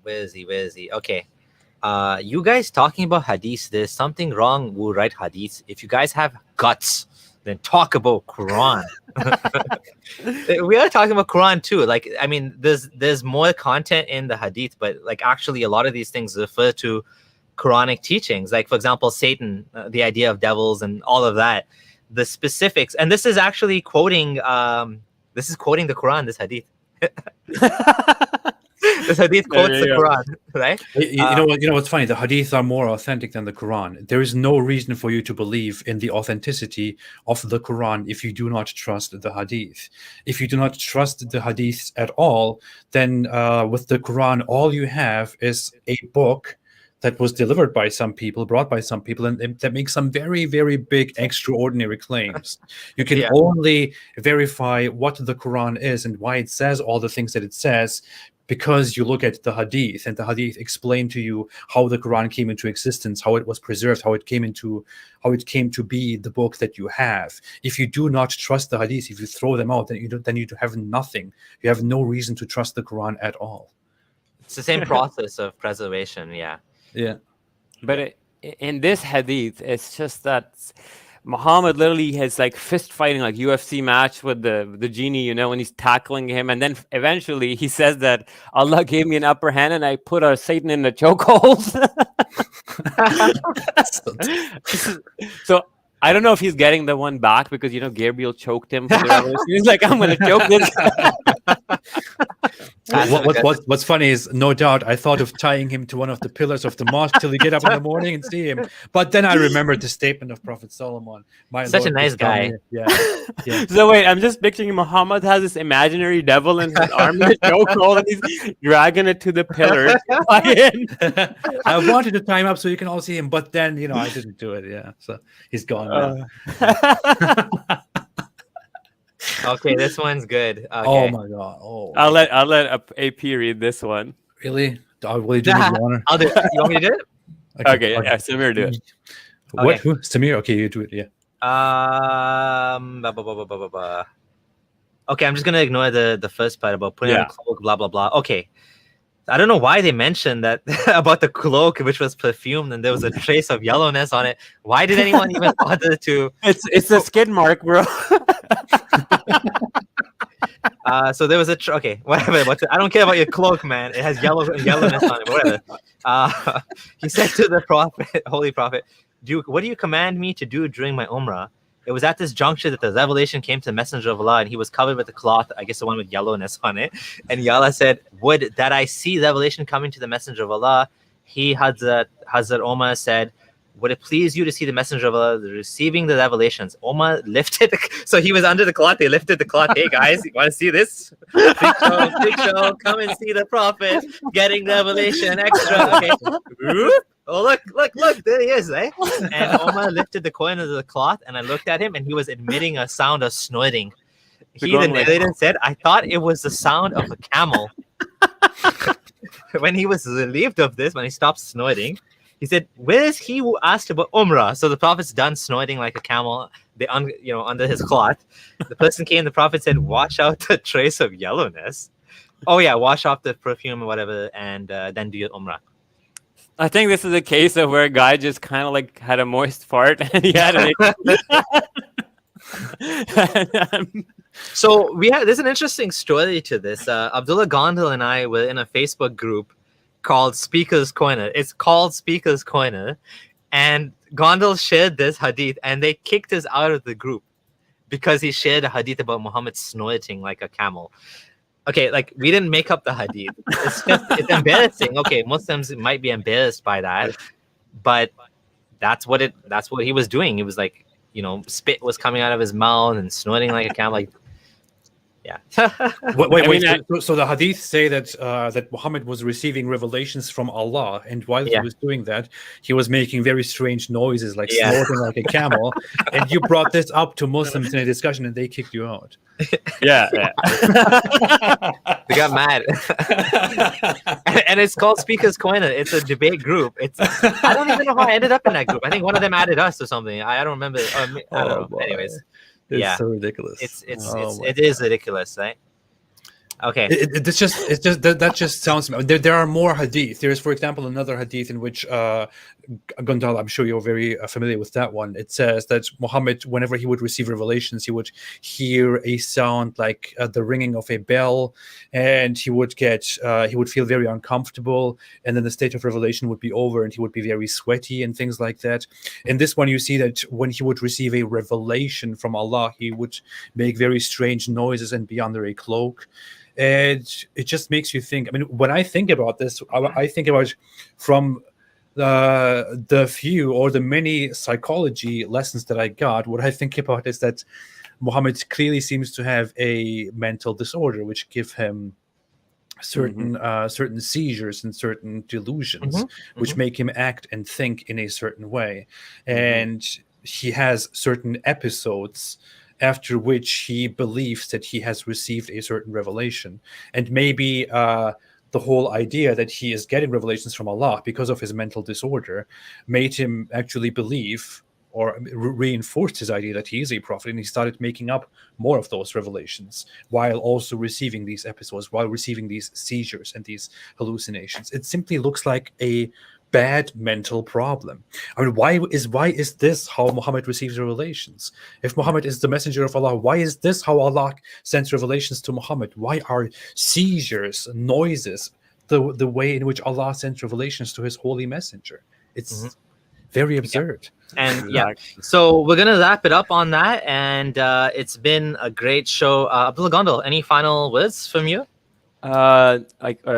[SPEAKER 1] Where is he? Okay. You guys talking about hadith? There's something wrong. We'll write hadith. If you guys have guts, then talk about Quran. We are talking about Quran too. Like, I mean, there's more content in the hadith, but like actually a lot of these things refer to Quranic teachings. Like, for example, Satan, the idea of devils and all of that, the specifics. And this is actually quoting the Quran, this hadith. This hadith quotes the Quran, right?
[SPEAKER 2] You know what's funny? The hadith are more authentic than the Quran. There is no reason for you to believe in the authenticity of the Quran if you do not trust the hadith. If you do not trust the hadiths at all, then with the Quran, all you have is a book that was delivered by some people, brought by some people, and that makes some very, very big, extraordinary claims. You can only verify what the Quran is and why it says all the things that it says because you look at the hadith, and the hadith explain to you how the Quran came into existence, how it was preserved, how it came to be the book that you have. If you do not trust the hadith, if you throw them out, then you have nothing. You have no reason to trust the Quran at all.
[SPEAKER 1] It's the same process of preservation. Yeah.
[SPEAKER 3] But in this hadith, it's just that Muhammad literally has like fist fighting, like UFC match with the genie, when he's tackling him, and then eventually he says that Allah gave me an upper hand and I put Satan in the chokehold. So I don't know if he's getting the one back because Gabriel choked him. For the revolution. He's like, I'm gonna choke this guy.
[SPEAKER 2] What's funny is, no doubt, I thought of tying him to one of the pillars of the mosque till he get up in the morning and see him. But then I remembered the statement of Prophet Solomon.
[SPEAKER 1] Such a nice guy.
[SPEAKER 2] Yeah.
[SPEAKER 3] So wait, I'm just picturing Muhammad has this imaginary devil in his arm and he's dragging it to the pillar.
[SPEAKER 2] I wanted to tie him up so you can all see him, but then I didn't do it. Yeah, so he's gone now.
[SPEAKER 1] Okay, this one's good. Okay.
[SPEAKER 2] Oh my god! Oh,
[SPEAKER 3] I'll let AP read this one.
[SPEAKER 2] Really? Will you do me the honor?
[SPEAKER 1] I'll do it. You want me to do it?
[SPEAKER 3] Okay, yeah, Samir, do it.
[SPEAKER 2] What? Who? Samir? Okay, you do it. Yeah.
[SPEAKER 1] Okay, I'm just gonna ignore the first part about putting on a cloak, blah blah blah. Okay, I don't know why they mentioned that about the cloak, which was perfumed, and there was a trace of yellowness on it. Why did anyone even bother to?
[SPEAKER 3] It's a skid mark, bro.
[SPEAKER 1] So there was okay, whatever. I don't care about your cloak, man. It has yellowness on it. Whatever. He said to the prophet, holy prophet, what do you command me to do during my umrah? It was at this juncture that the revelation came to the messenger of Allah, and he was covered with a cloth, I guess the one with yellowness on it. And Allah said, would that I see revelation coming to the messenger of Allah. Hazrat Omar said, would it please you to see the messenger of Allah receiving the revelations? Omar lifted, so he was under the cloth. They lifted the cloth. Hey guys, you want to see this? Big show, come and see the prophet getting revelation extra. Okay. Oh, look, there he is, eh? And Omar lifted the coin of the cloth, and I looked at him, and he was emitting a sound of snorting. He, the narrator, said, I thought it was the sound of a camel. When he was relieved of this, when he stopped snorting, he said, where is he who asked about Umrah? So the prophet's done snorting like a camel, under his cloth. The person came, the prophet said, wash out the trace of yellowness. Oh yeah, wash off the perfume or whatever, and then do your Umrah.
[SPEAKER 3] I think this is a case of where a guy just kind of like had a moist fart and he had
[SPEAKER 1] So there's an interesting story to this. Abdullah Gondal and I were in a Facebook group called Speaker's Corner. It's called Speaker's Corner, and Gondal shared this hadith, and they kicked us out of the group because he shared a hadith about Muhammad snorting like a camel. Okay, like we didn't make up the hadith. It's embarrassing. Okay, Muslims might be embarrassed by that, but that's what he was doing. He was like, spit was coming out of his mouth and snorting like a camel. Like, yeah.
[SPEAKER 2] Wait. So the hadith say that Muhammad was receiving revelations from Allah, and while he was doing that, he was making very strange noises, like snorting like a camel. And you brought this up to Muslims in a discussion, and they kicked you out.
[SPEAKER 3] Yeah.
[SPEAKER 1] They got mad. And it's called Speaker's Corner. It's a debate group. I don't even know how I ended up in that group. I think one of them added us or something. I don't remember. I don't know. Anyways.
[SPEAKER 2] It's so ridiculous.
[SPEAKER 1] It is ridiculous, right? Okay.
[SPEAKER 2] That just sounds. There are more hadith. There is, for example, another hadith in which Gondal, I'm sure you're very familiar with that one. It says that Muhammad, whenever he would receive revelations, he would hear a sound like the ringing of a bell, and he would feel very uncomfortable, and then the state of revelation would be over, and he would be very sweaty and things like that. In this one, you see that when he would receive a revelation from Allah, he would make very strange noises and be under a cloak. And it just makes you think. I mean, when I think about this, I think about from the few or the many psychology lessons that I got. What I think about is that Muhammad clearly seems to have a mental disorder, which give him certain seizures and certain delusions, which make him act and think in a certain way, and he has certain episodes after which he believes that he has received a certain revelation. And maybe the whole idea that he is getting revelations from Allah because of his mental disorder made him actually believe or reinforced his idea that he is a prophet, and he started making up more of those revelations while also receiving these episodes, while receiving these seizures and these hallucinations. It simply looks like a bad mental problem. I mean, why is this how Muhammad receives revelations? If Muhammad is the messenger of Allah, why is this how Allah sends revelations to Muhammad? Why are seizures, noises, the way in which Allah sends revelations to his holy messenger? It's very absurd.
[SPEAKER 1] And so we're gonna wrap it up on that, and it's been a great show. Abdullah Gondal, any final words from you?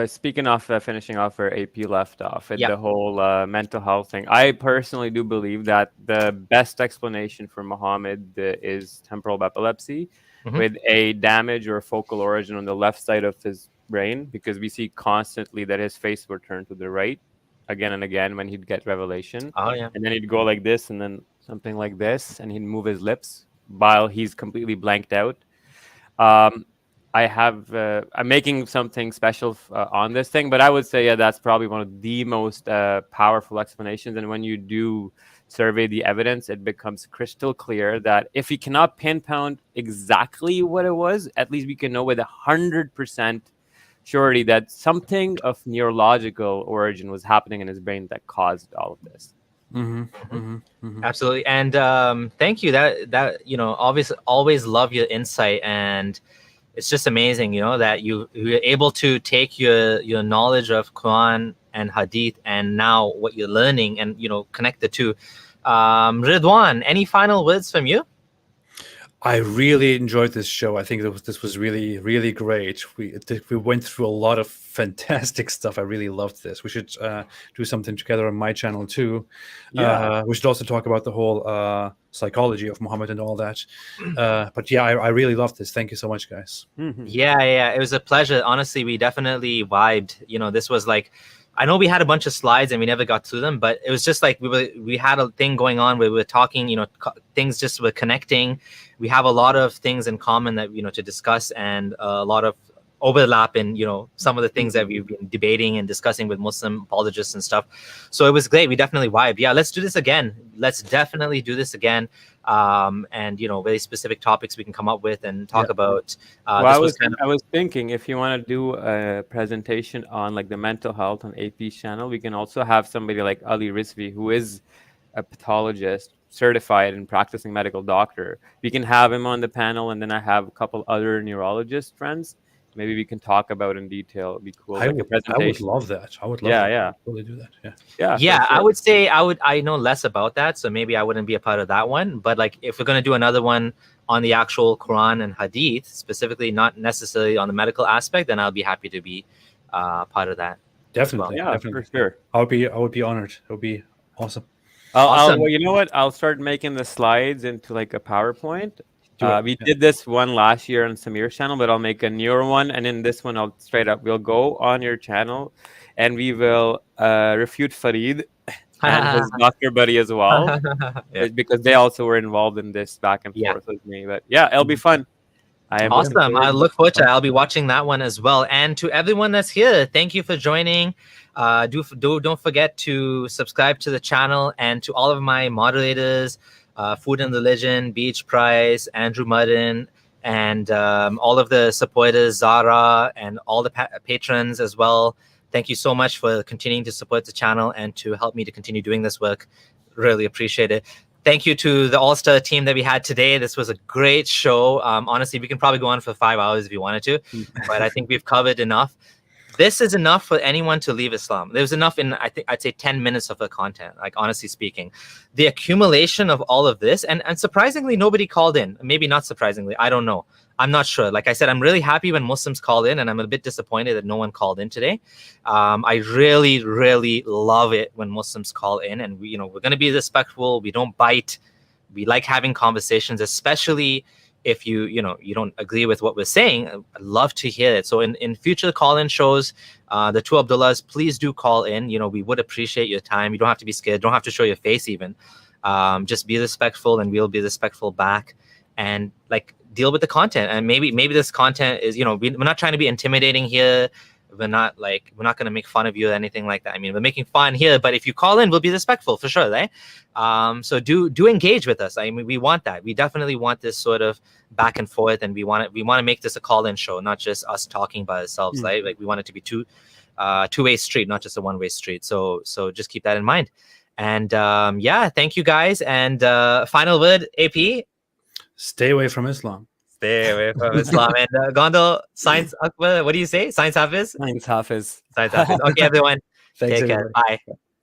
[SPEAKER 3] Speaking of finishing off where AP left off at the whole mental health thing, I personally do believe that the best explanation for Muhammad is temporal epilepsy with a damage or focal origin on the left side of his brain, because we see constantly that his face would turn to the right again and again when he'd get revelation. And then he'd go like this and then something like this, and he'd move his lips while he's completely blanked out. I'm making something special on this thing, but I would say, that's probably one of the most powerful explanations. And when you do survey the evidence, it becomes crystal clear that if we cannot pinpoint exactly what it was, at least we can know with 100% surety that something of neurological origin was happening in his brain that caused all of this.
[SPEAKER 1] Absolutely. And thank you. That obviously always love your insight, and it's just amazing, that you're able to take your knowledge of Quran and Hadith and now what you're learning and, connect the two. Ridwan, any final words from you?
[SPEAKER 2] I really enjoyed this show. I think this was really, really great. We went through a lot of fantastic stuff. I really loved this. We should do something together on my channel too.
[SPEAKER 3] Yeah.
[SPEAKER 2] We should also talk about the whole psychology of Muhammad and all that. But yeah, I really loved this. Thank you so much, guys.
[SPEAKER 1] Yeah, it was a pleasure. Honestly, we definitely vibed. This was like, I know we had a bunch of slides and we never got through them, but it was just like we had a thing going on where we were talking, things just were connecting. We have a lot of things in common that, to discuss, and a lot of overlap in, some of the things that we've been debating and discussing with Muslim apologists and stuff. So it was great. We definitely vibed. Yeah, let's do this again. Let's definitely do this again. And very specific topics we can come up with and talk about.
[SPEAKER 3] I was thinking, if you want to do a presentation on like the mental health on AP's channel, we can also have somebody like Ali Rizvi, who is a pathologist, certified and practicing medical doctor. We can have him on the panel, and then I have a couple other neurologist friends. Maybe we can talk about in detail. It'd be cool.
[SPEAKER 2] I would love that. I would love
[SPEAKER 3] that.
[SPEAKER 2] Totally do that.
[SPEAKER 1] Yeah.
[SPEAKER 3] Sure.
[SPEAKER 1] I would say I know less about that, so maybe I wouldn't be a part of that one. But like, if we're gonna do another one on the actual Quran and Hadith, specifically, not necessarily on the medical aspect, then I'll be happy to be part of that.
[SPEAKER 2] Definitely.
[SPEAKER 3] Well,
[SPEAKER 2] definitely.
[SPEAKER 3] for sure.
[SPEAKER 2] I would be honored. It would be awesome.
[SPEAKER 3] Well, you know what? I'll start making the slides into like a PowerPoint. We did this one last year on Samir's channel, but I'll make a newer one, and in this one, we'll go on your channel, and we will refute Farid and his doctor buddy as well, because they also were involved in this back and forth with me. But yeah, it'll be fun.
[SPEAKER 1] Awesome. I look forward to it. I'll be watching that one as well. And to everyone that's here, thank you for joining. Don't forget to subscribe to the channel, and to all of my moderators, Food and Religion, Beach Price, Andrew Mudden, and all of the supporters, Zara, and all the patrons as well. Thank you so much for continuing to support the channel and to help me to continue doing this work. Really appreciate it. Thank you to the All-Star team that we had today. This was a great show. Honestly, we can probably go on for 5 hours if you wanted to, but I think we've covered enough. This is enough for anyone to leave Islam. There's enough in, I'd say 10 minutes of the content, like honestly speaking. The accumulation of all of this, and surprisingly, nobody called in. Maybe not surprisingly, I don't know. I'm not sure. Like I said, I'm really happy when Muslims call in, and I'm a bit disappointed that no one called in today. I really, really love it when Muslims call in, and we're going to be respectful. We don't bite. We like having conversations, especially if you don't agree with what we're saying. I'd love to hear it. So in future call-in shows, the two Abdullahs, please do call in. We would appreciate your time. You don't have to be scared. Don't have to show your face even. Just be respectful, and we'll be respectful back. And like, deal with the content. And maybe this content is, we're not trying to be intimidating here. We're not going to make fun of you or anything like that. I mean, we're making fun here, but if you call in, we'll be respectful for sure, right? So do engage with us. I mean, we want that. We definitely want this sort of back and forth, and we want to make this a call-in show, not just us talking by ourselves, right? Like, we want it to be two-way street, not just a one-way street. So just keep that in mind. And thank you guys. And final word, AP.
[SPEAKER 2] Stay away from Islam.
[SPEAKER 1] Stay away from Islam. And Gondal, Science Akbar, what do you say? Science Hafiz?
[SPEAKER 3] Science Hafiz.
[SPEAKER 1] Science Hafiz. Okay, everyone.
[SPEAKER 2] Thanks,
[SPEAKER 1] Take care.
[SPEAKER 2] everybody.
[SPEAKER 1] Bye.